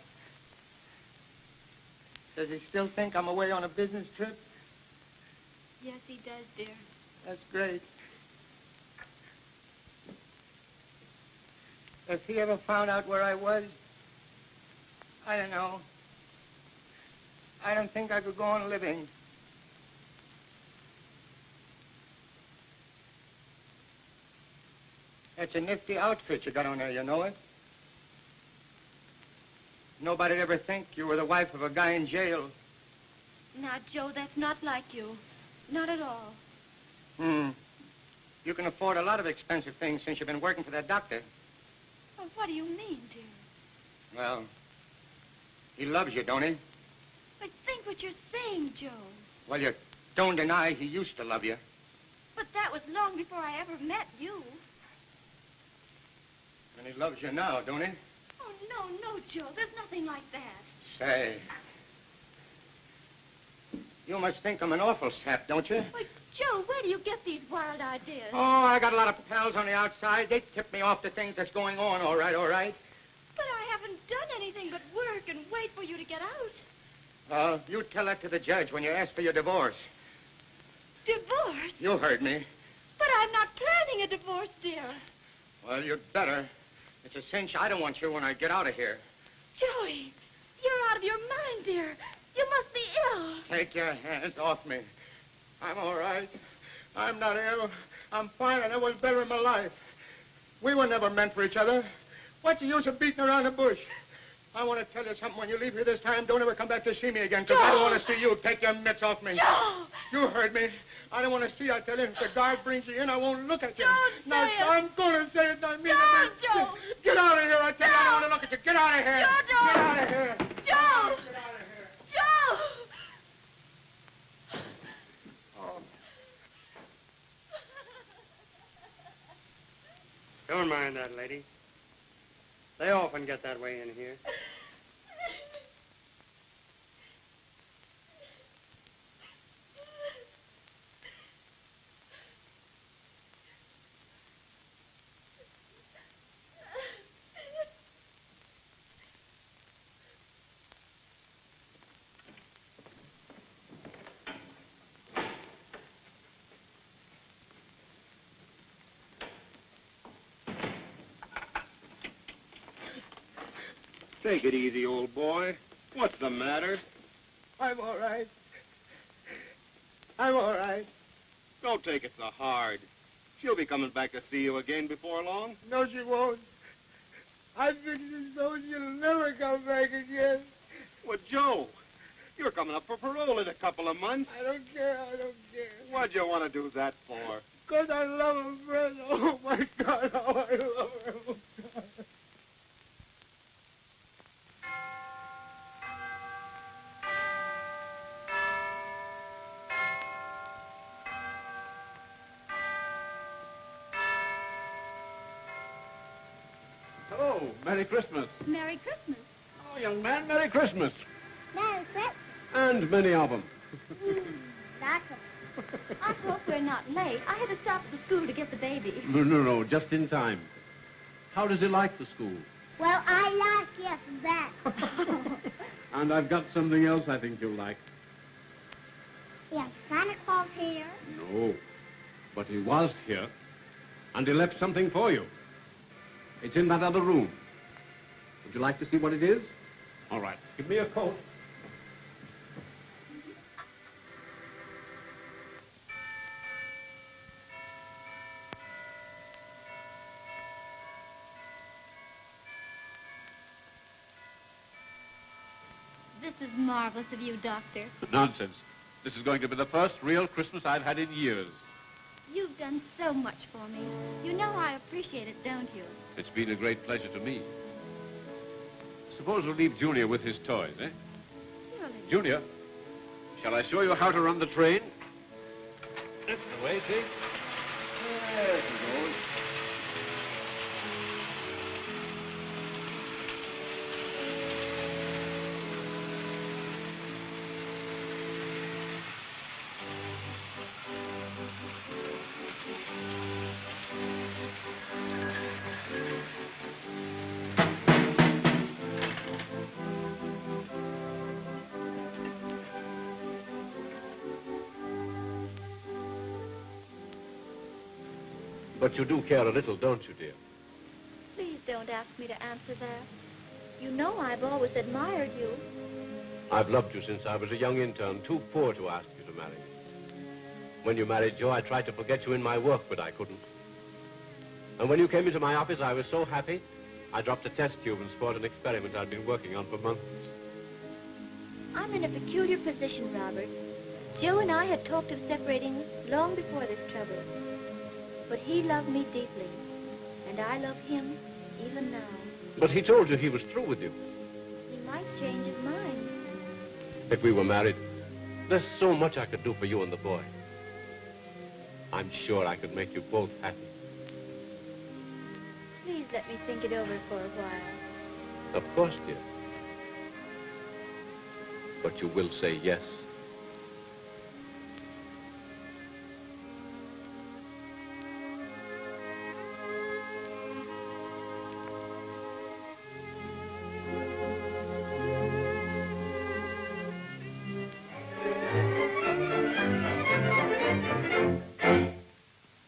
Does he still think I'm away on a business trip? Yes, he does, dear. That's great. If he ever found out where I was, I don't know. I don't think I could go on living. That's a nifty outfit you got on there, you know it? Nobody'd ever think you were the wife of a guy in jail. Now, Joe, that's not like you. Not at all. You can afford a lot of expensive things since you've been working for that doctor. Oh, what do you mean, dear? Well, he loves you, don't he? But think what you're saying, Joe. Well, you don't deny he used to love you. But that was long before I ever met you. And he loves you now, don't he? Oh, no, Joe. There's nothing like that. Say. You must think I'm an awful sap, don't you? But, Joe, where do you get these wild ideas? Oh, I got a lot of pals on the outside. They tip me off to things that's going on, all right, all right. But I haven't done anything but work and wait for you to get out. You tell that to the judge when you ask for your divorce. Divorce? You heard me. But I'm not planning a divorce, dear. Well, you'd better. It's a cinch I don't want you when I get out of here. Joey, you're out of your mind, dear. You must be ill. Take your hands off me. I'm all right. I'm not ill. I'm fine. I never was better in my life. We were never meant for each other. What's the use of beating around the bush? I want to tell you something. When you leave here this time, don't ever come back to see me again, because I don't want to see you. Take your mitts off me. Joe! You heard me. I don't want to see you. I tell you, if the guard brings you in, I won't look at you. Don't now, say it. I'm going to say it. I mean No, it. Joe! Get out of here. I tell you, I don't want to look at you. Get out of here. Joe! Get out of here. Joe! Get out of here. Joe! Don't mind that lady. They often get that way in here. Take it easy, old boy. What's the matter? I'm all right. I'm all right. Don't take it so hard. She'll be coming back to see you again before long. No, she won't. I fix it so she'll never come back again. Well, Joe, you're coming up for parole in a couple of months. I don't care. I don't care. What'd you want to do that for? Because I love her, Fred. Oh, my God, how I love her. Oh, God. Hello, Merry Christmas. Merry Christmas. Oh, young man, Merry Christmas. Merry Christmas. And many of them. That's I hope we're not late. I had to stop at the school to get the baby. No, just in time. How does he like the school? Well, I like it best. And I've got something else I think you'll like. Is Santa Claus here? No, but he was here, and he left something for you. It's in that other room. Would you like to see what it is? All right, give me a coat. This is marvelous of you, Doctor. Nonsense. This is going to be the first real Christmas I've had in years. You've done so much for me. You know I appreciate it, don't you? It's been a great pleasure to me. Suppose we'll leave Junior with his toys, eh? Surely. Junior, shall I show you how to run the train? That's the way, see? There he goes. But you do care a little, don't you, dear? Please don't ask me to answer that. You know I've always admired you. I've loved you since I was a young intern, too poor to ask you to marry me. When you married Joe, I tried to forget you in my work, but I couldn't. And when you came into my office, I was so happy, I dropped a test tube and spoiled an experiment I'd been working on for months. I'm in a peculiar position, Robert. Joe and I had talked of separating long before this trouble. But he loved me deeply, and I love him even now. But he told you he was through with you. He might change his mind. If we were married, there's so much I could do for you and the boy. I'm sure I could make you both happy. Please let me think it over for a while. Of course, dear. But you will say yes.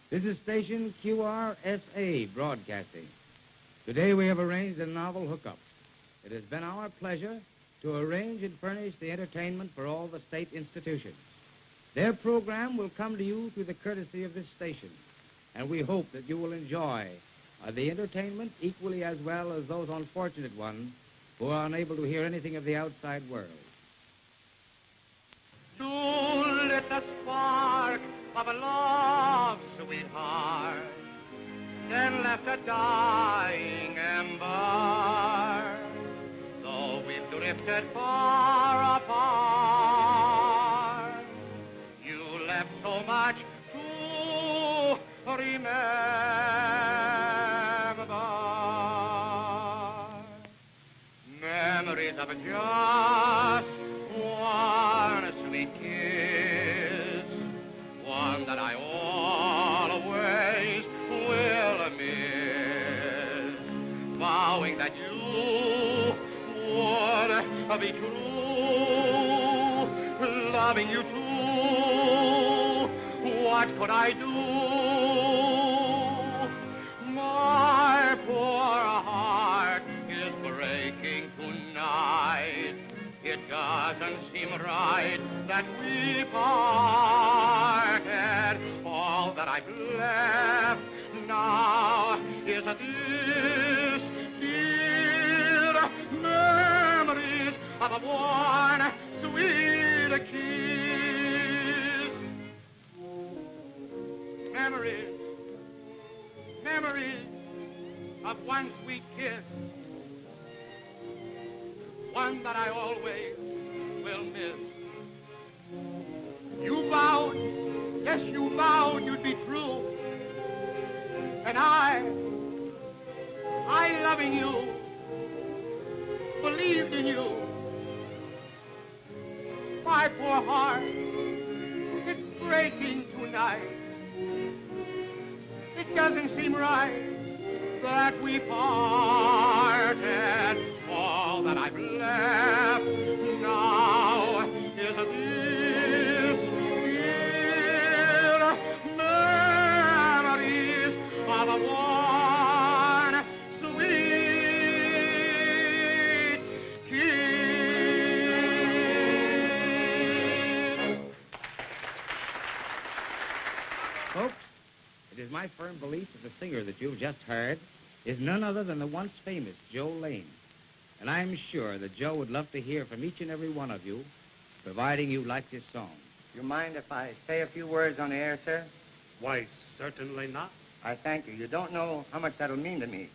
This is station QRSA broadcasting. Today we have arranged a novel hookup. It has been our pleasure to arrange and furnish the entertainment for all the state institutions. Their program will come to you through the courtesy of this station, and we hope that you will enjoy the entertainment equally as well as those unfortunate ones who are unable to hear anything of the outside world. To lit the spark of a love, sweetheart, then left a dying ember. Though we've drifted far apart, you left so much to remember. Memories of just one sweet kiss, one that I always will miss, vowing that you would be true, loving you too. What could I do? My poor heart is breaking tonight. It doesn't seem right that we parted. All that I've left now is this dear memories of a one sweet kiss. Memories of one sweet kiss, one that I always will miss. You vowed, yes, you vowed you'd be true. And I, loving you, believed in you. My poor heart, it's breaking tonight. It doesn't seem right that we parted. All that I've left now is this dear memories of a one sweet kiss. Folks, it is my firm belief that the singer that you've just heard is none other than the once famous Joe Lane. And I'm sure that Joe would love to hear from each and every one of you, providing you like this song. You mind if I say a few words on the air, sir? Why, certainly not. I thank you. You don't know how much that'll mean to me.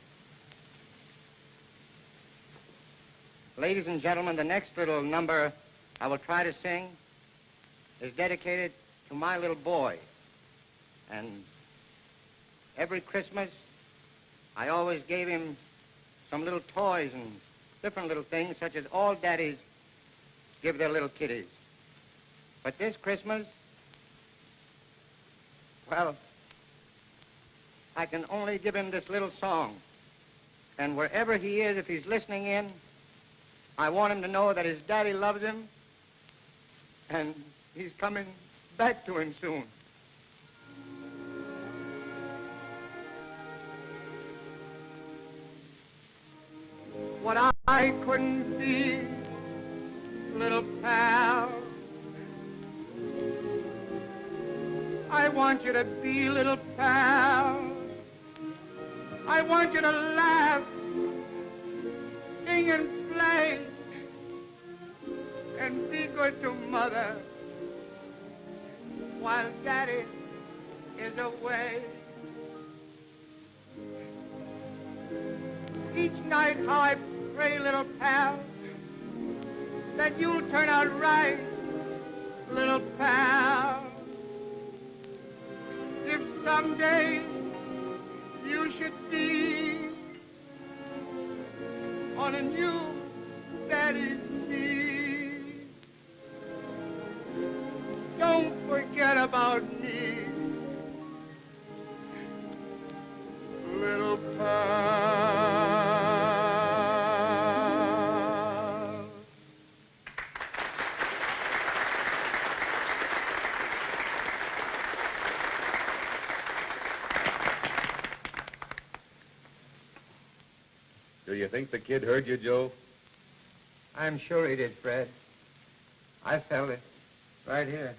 Ladies and gentlemen, the next little number I will try to sing is dedicated to my little boy. And every Christmas, I always gave him some little toys and different little things, such as all daddies give their little kiddies. But this Christmas, well, I can only give him this little song. And wherever he is, if he's listening in, I want him to know that his daddy loves him and he's coming back to him soon. What I couldn't be, little pal, I want you to be, little pal. I want you to laugh, sing and play, and be good to Mother while Daddy is away. Each night how I pray, little pal, that you'll turn out right, little pal. If someday you should be someone new, that is me. Don't forget about me, little pal. Do you think the kid heard you, Joe? I'm sure he did, Fred. I felt it. Right here.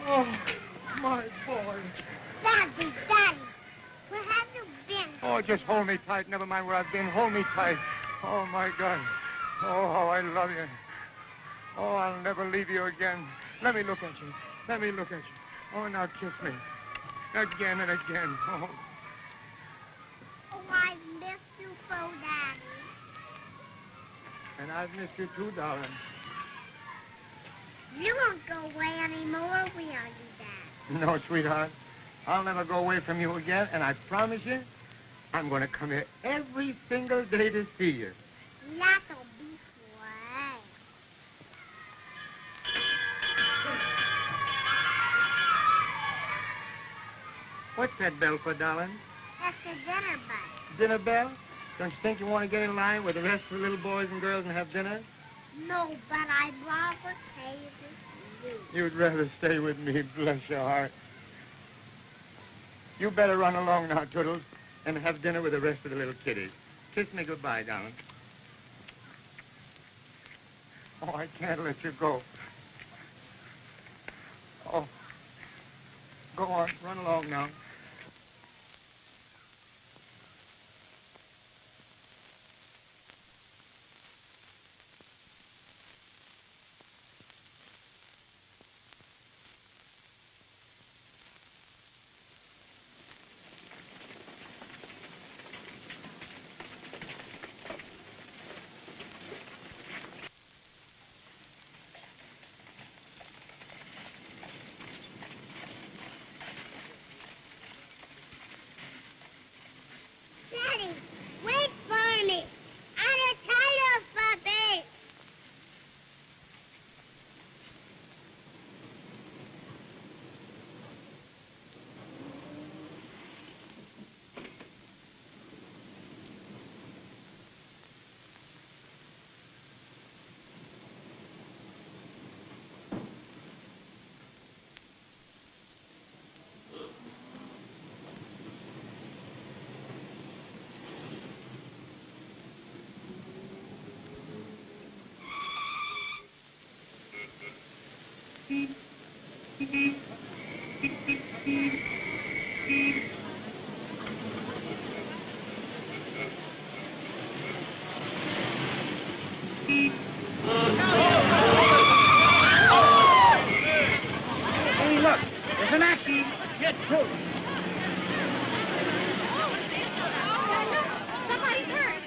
Oh, my boy. Daddy, Daddy, where have you been? Oh, just hold me tight. Never mind where I've been. Hold me tight. Oh, my God. Oh, how I love you. Oh, I'll never leave you again. Let me look at you. Let me look at you. Oh, now kiss me. Again and again. Oh, Oh, I miss you so, Daddy. and I've missed you too, darling. You won't go away anymore, will you, Dad? No, sweetheart. I'll never go away from you again, and I promise you, I'm going to come here every single day to see you. That'll be fun. What's that bell for, darling? That's the dinner bell. Dinner bell? Don't you think you want to get in line with the rest of the little boys and girls and have dinner? No, but I'd rather stay with you. You'd rather stay with me, bless your heart. You better run along now, Toodles, and have dinner with the rest of the little kiddies. Kiss me goodbye, darling. Oh, I can't let you go. Oh, go on, run along now. Daddy, wait for me. I'm tired of puppy. Hey, look, there's an accident. Get through. Somebody's hurt.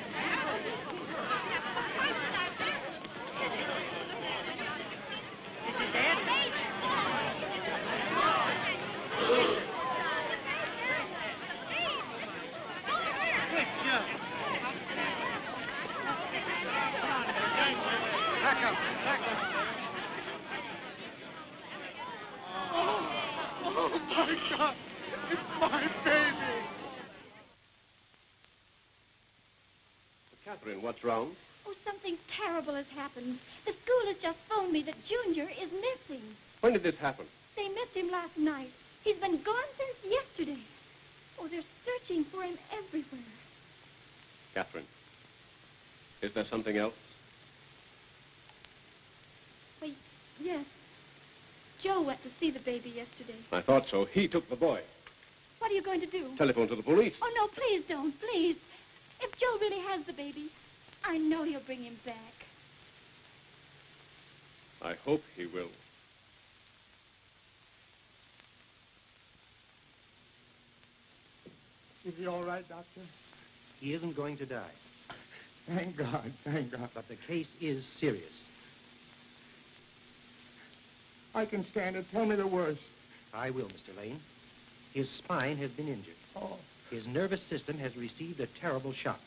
Back up, back up. Oh, my God. It's my baby. Catherine, what's wrong? Oh, something terrible has happened. The school has just phoned me that Junior is missing. When did this happen? They missed him last night. He's been gone since yesterday. Oh, they're searching for him everywhere. Catherine, is there something else? Wait, yes. Joe went to see the baby yesterday. I thought so. He took the boy. What are you going to do? Telephone to the police. Oh, no, please don't, please. If Joe really has the baby, I know he'll bring him back. I hope he will. Is he all right, Doctor? He isn't going to die. Thank God, thank God. But the case is serious. I can stand it. Tell me the worst. I will, Mr. Lane. His spine has been injured. Oh. His nervous system has received a terrible shock.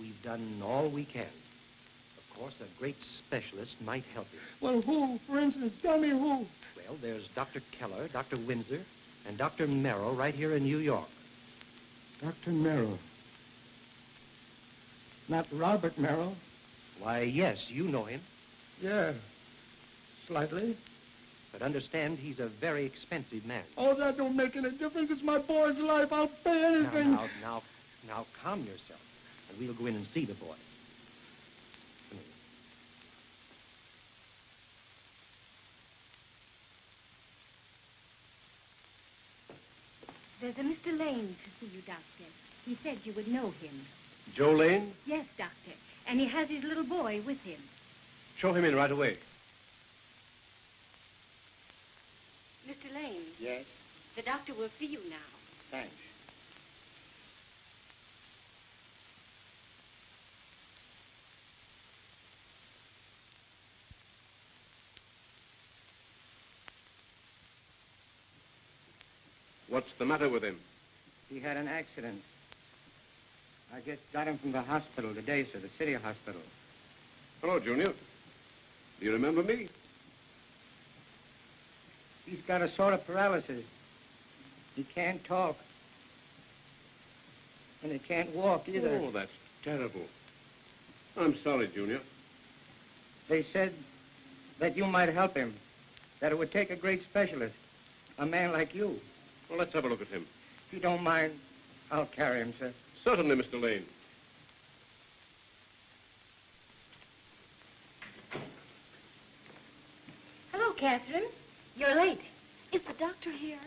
We've done all we can. Of course, a great specialist might help him. Well, who? For instance, tell me who. Well, there's Dr. Keller, Dr. Windsor, and Dr. Marital right here in New York. Dr. Marital. Not Robert Marital. Why, yes, you know him. Yeah, slightly. But understand, he's a very expensive man. Oh, that don't make any difference. It's my boy's life. I'll pay anything. Now, calm yourself, and we'll go in and see the boy. Come here. There's a Mr. Lane to see you, Doctor. He said you would know him. Joe Lane? Yes, Doctor. And he has his little boy with him. Show him in right away. Mr. Lane. Yes? The doctor will see you now. Thanks. What's the matter with him? He had an accident. I just got him from the hospital today, sir, the city hospital. Hello, Junior. Do you remember me? He's got a sort of paralysis. He can't talk. And he can't walk either. Oh, that's terrible. I'm sorry, Junior. They said that you might help him, that it would take a great specialist, a man like you. Well, let's have a look at him. If you don't mind, I'll carry him, sir. Certainly, Mr. Lane. Hello, Catherine. You're late. Is the doctor here?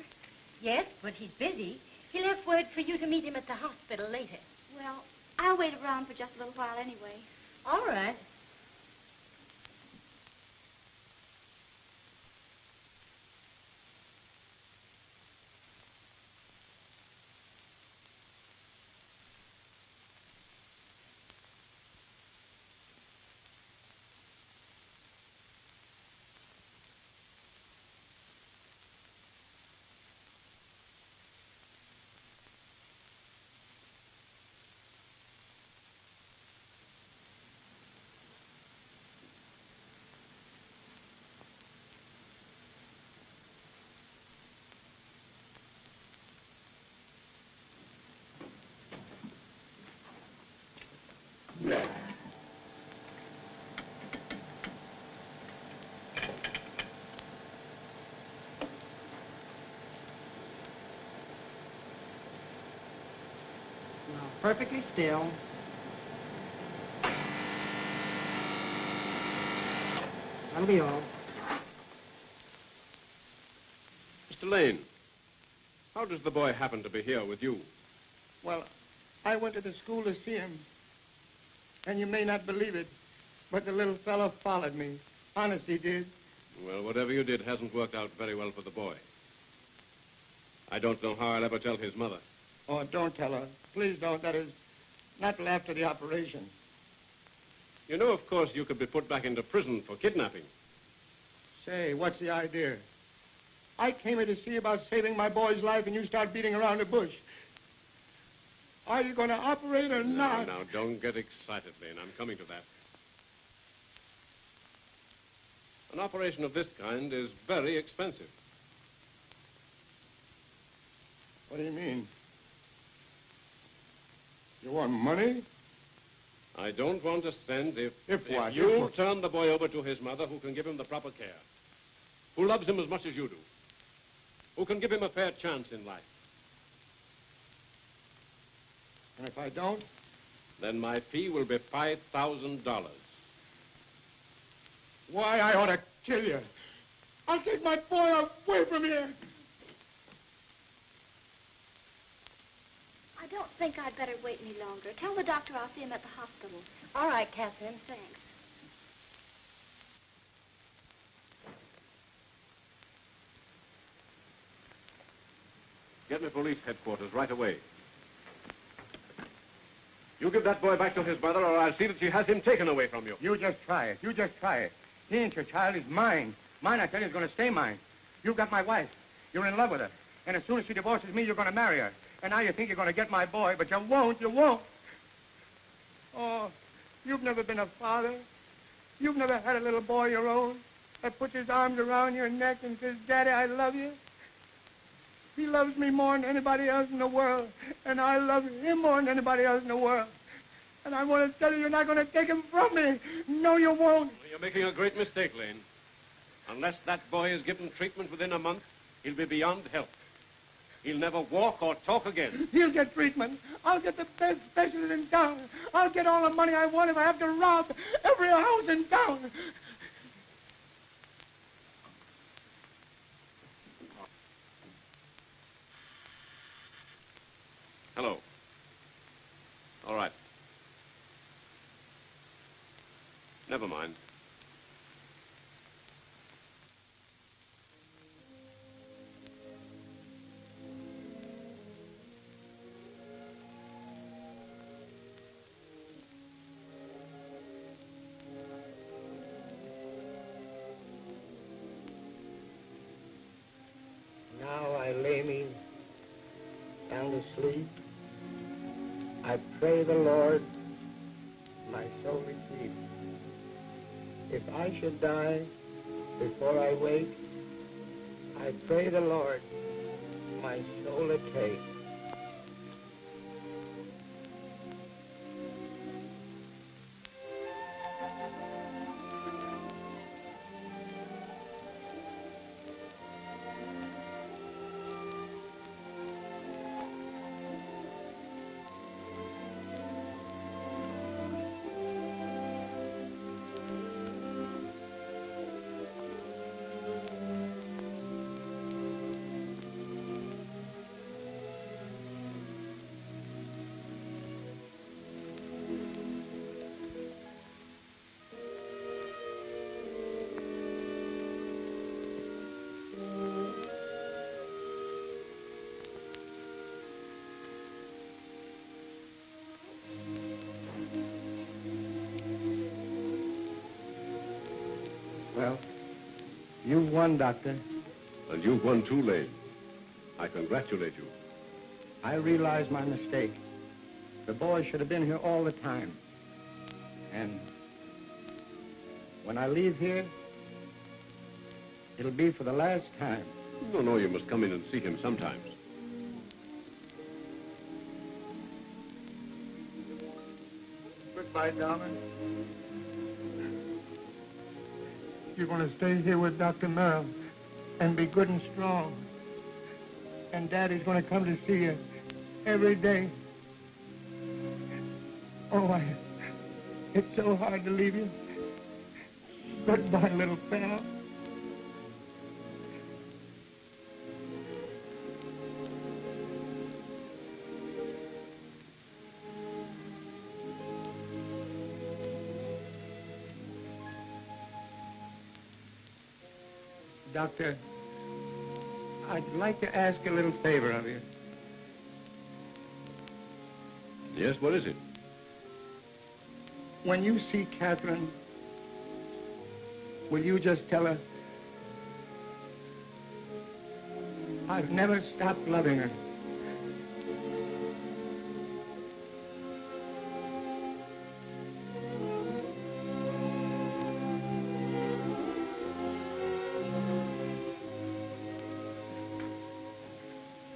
Yes, but he's busy. He left word for you to meet him at the hospital later. Well, I'll wait around for just a little while anyway. All right. Now, perfectly still. That'll be all. Mr. Lane, how does the boy happen to be here with you? Well, I went to the school to see him. And you may not believe it, but the little fellow followed me. Honest, he did. Well, whatever you did hasn't worked out very well for the boy. I don't know how I'll ever tell his mother. Oh, don't tell her. Please don't. That is, not till after the operation. You know, of course, you could be put back into prison for kidnapping. Say, what's the idea? I came here to see about saving my boy's life, and you start beating around the bush. Are you going to operate or not? Now, don't get excited, Lane. I'm coming to that. An operation of this kind is very expensive. What do you mean? You want money? I don't want to send if what? you'll turn the boy over to his mother, who can give him the proper care, who loves him as much as you do, who can give him a fair chance in life. And if I don't? Then my fee will be $5,000. Why, I ought to kill you. I'll take my boy away from here. I don't think I'd better wait any longer. Tell the doctor I'll see him at the hospital. All right, Catherine. Thanks. Get me police headquarters right away. You give that boy back to his mother, or I'll see that she has him taken away from you. You just try it. You just try it. He ain't your child. He's mine. Mine, I tell you, is going to stay mine. You've got my wife. You're in love with her. And as soon as she divorces me, you're going to marry her. And now you think you're going to get my boy, but you won't. You won't. Oh, you've never been a father. You've never had a little boy your own that puts his arms around your neck and says, Daddy, I love you. He loves me more than anybody else in the world. And I love him more than anybody else in the world. And I want to tell you, you're not going to take him from me. No, you won't. You're making a great mistake, Lane. Unless that boy is given treatment within a month, he'll be beyond help. He'll never walk or talk again. He'll get treatment. I'll get the best specialist in town. I'll get all the money I want if I have to rob every house in town. Hello. All right. Never mind. Now I lay me down to sleep. I pray the Lord my soul receive. If I should die before I wake, I pray the Lord my soul to take. Well, you've won, Doctor. And you've won too, Lane. I congratulate you. I realize my mistake. The boy should have been here all the time. And when I leave here, it'll be for the last time. No, you must come in and see him sometimes. Goodbye, darling. You're going to stay here with Dr. Merrill and be good and strong. And Daddy's going to come to see you every day. Oh, it's so hard to leave you. Goodbye, little pal. Doctor, I'd like to ask a little favor of you. Yes, what is it? When you see Catherine, will you just tell her I've never stopped loving her?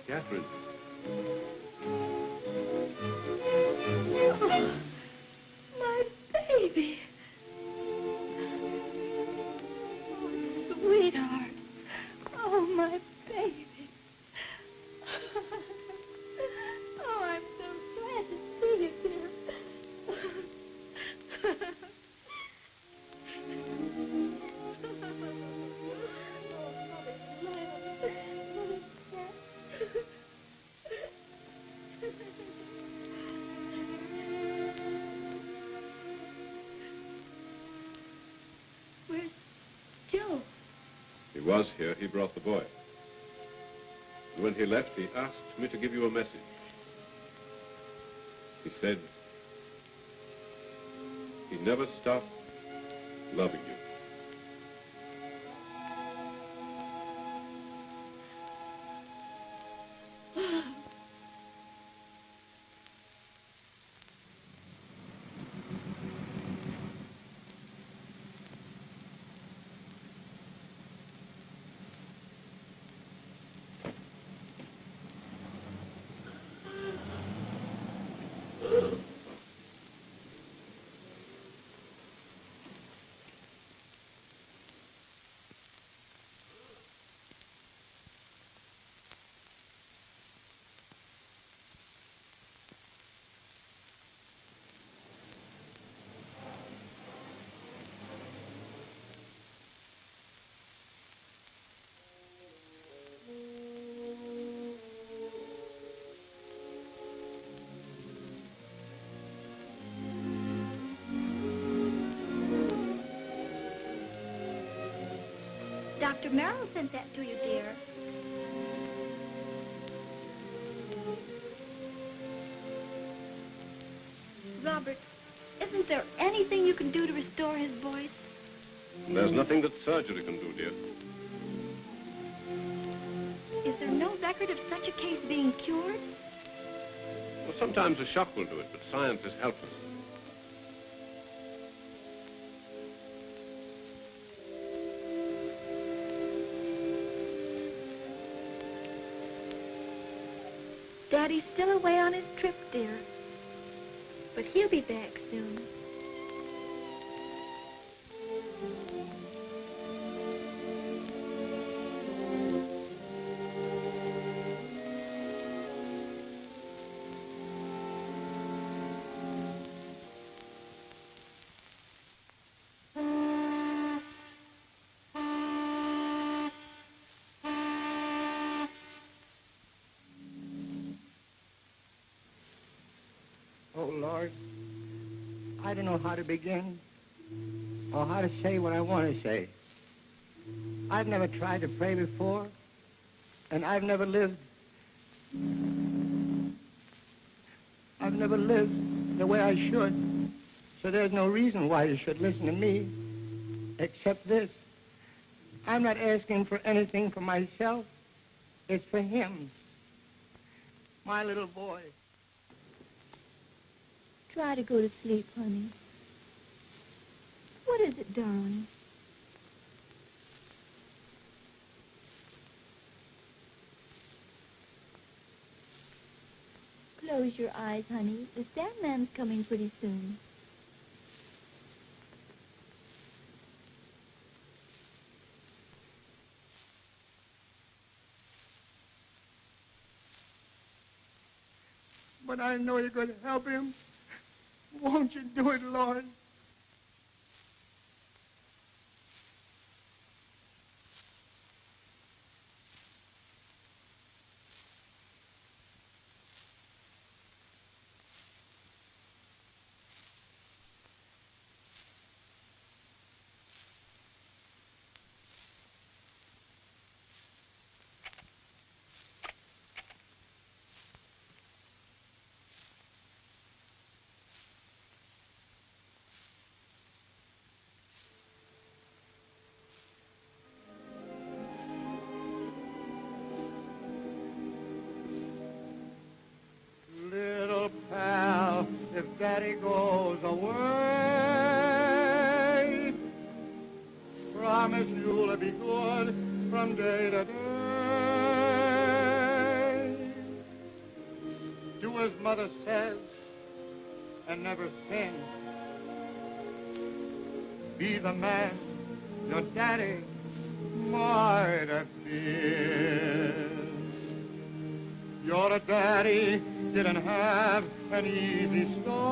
Catherine. Oh, my baby. Oh, sweetheart. Oh, my baby. Oh, I'm so glad to see you, dear. Where's Joe? He was here. He brought the boy. When he left, he asked me to give you a message. He said he never stopped loving you. Dr. Marital sent that to you, dear. Robert, isn't there anything you can do to restore his voice? There's nothing that surgery can do, dear. Is there no record of such a case being cured? Well, sometimes a shock will do it, but science is helpless. Daddy's still away on his trip, dear. But he'll be back soon. Oh, Lord, I don't know how to begin or how to say what I want to say. I've never tried to pray before, and I've never lived the way I should, so there's no reason why you should listen to me, except this. I'm not asking for anything for myself. It's for him, my little boy. Try to go to sleep, honey. What is it, darling? Close your eyes, honey. The Sandman's coming pretty soon. But I know you're going to help him. Won't you do it, Lord? Little pal, if Daddy goes away, promise you'll be good from day to day. Do as Mother says and never sin. Be the man your daddy might have been. Your daddy didn't have an easy start,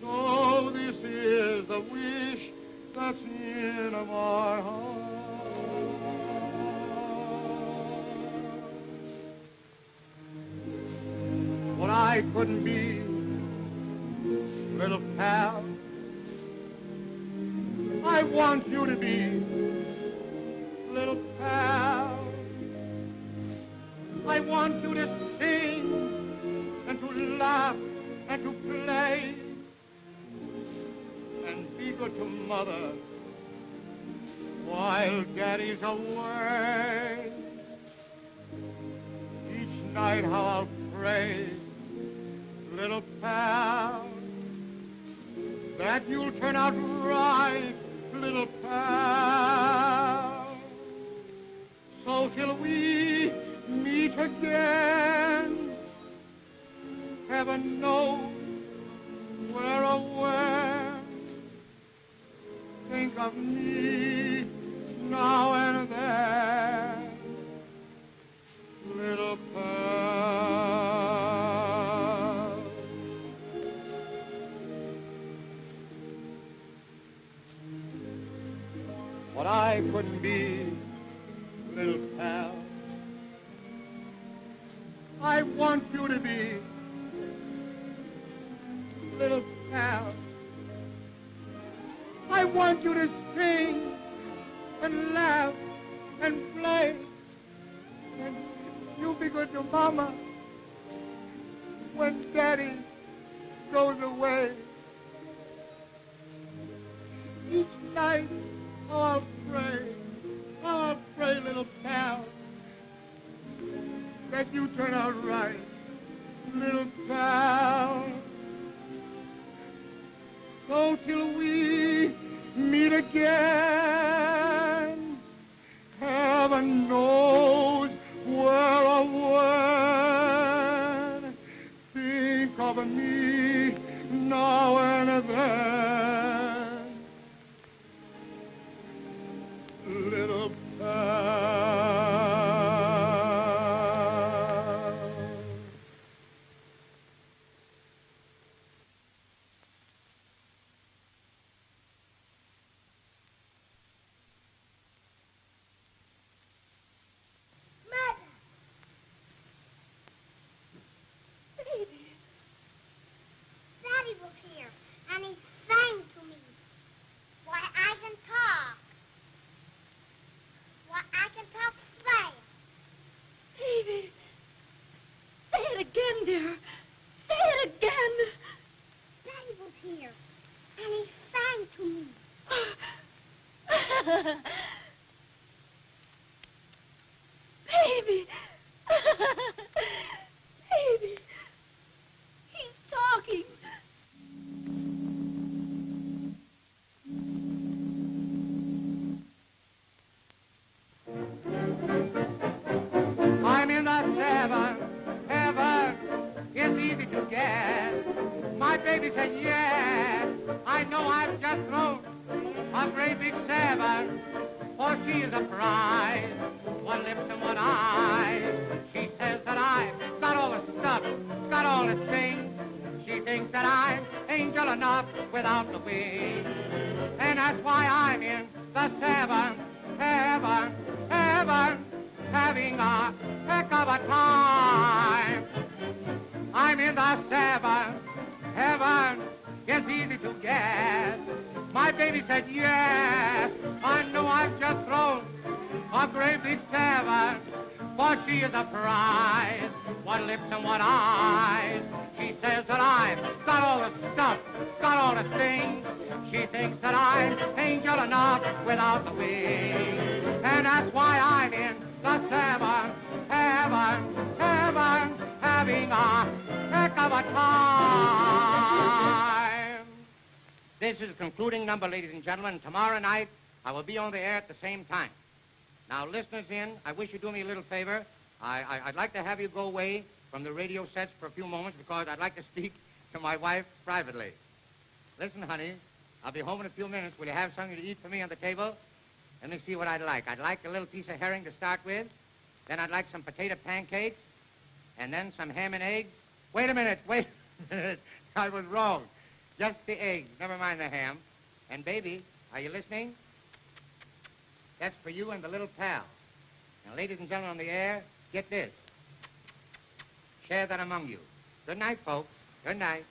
so this is the wish that's in our heart. What I couldn't be, little pal, I want you to be, little pal. pal. I want you to sing and to laugh and to play and be good to Mother while Daddy's away. Each night how I'll pray, little pal, that you'll turn out right, little pal. So till we meet again, heaven knows where or when, think of me now and then, little pal. What I couldn't be, little pal, I want you to be, little pal. I want you to sing and laugh and play, and you be good to Mama when Daddy goes away. Each night, I'll pray, little pal, that you turn out right, little pal. So till we meet again, heaven knows where or when, think of me now and then, little pal. Daddy was here, and he sang to me. Why, I can talk. Why, I can talk fast. Davy, say it again, dear. Say it again. Daddy was here, and he sang to me. Baby. Baby. He's talking. I'm in the heaven, it's easy to get. My baby said yes, I know I've just thrown a great big 7, for she is a prize, one lips and one eye. She says that I've got all the stuff, got all the things. She thinks that I'm angel enough without the wings. And that's why I'm in the 7, heaven, having a heck of a time. I'm in the 7, heaven, it's easy to guess. My baby said yes, I know I've just thrown a great big 7, for she is a prize, one lips and one eyes. She says that I've got all the stuff, got all the things. She thinks that I'm angel enough without the wings. And that's why I'm in the 7, heaven, having a heck of a time. This is a concluding number, ladies and gentlemen. Tomorrow night, I will be on the air at the same time. Now, listeners in, I wish you'd do me a little favor. I'd like to have you go away from the radio sets for a few moments because I'd like to speak to my wife privately. Listen, honey, I'll be home in a few minutes. Will you have something to eat for me on the table? Let me see what I'd like. I'd like a little piece of herring to start with. Then I'd like some potato pancakes. And then some ham and eggs. Wait a minute. I was wrong. Just the eggs. Never mind the ham. And, baby, are you listening? That's for you and the little pal. Now, ladies and gentlemen on the air, get this. Share that among you. Good night, folks. Good night.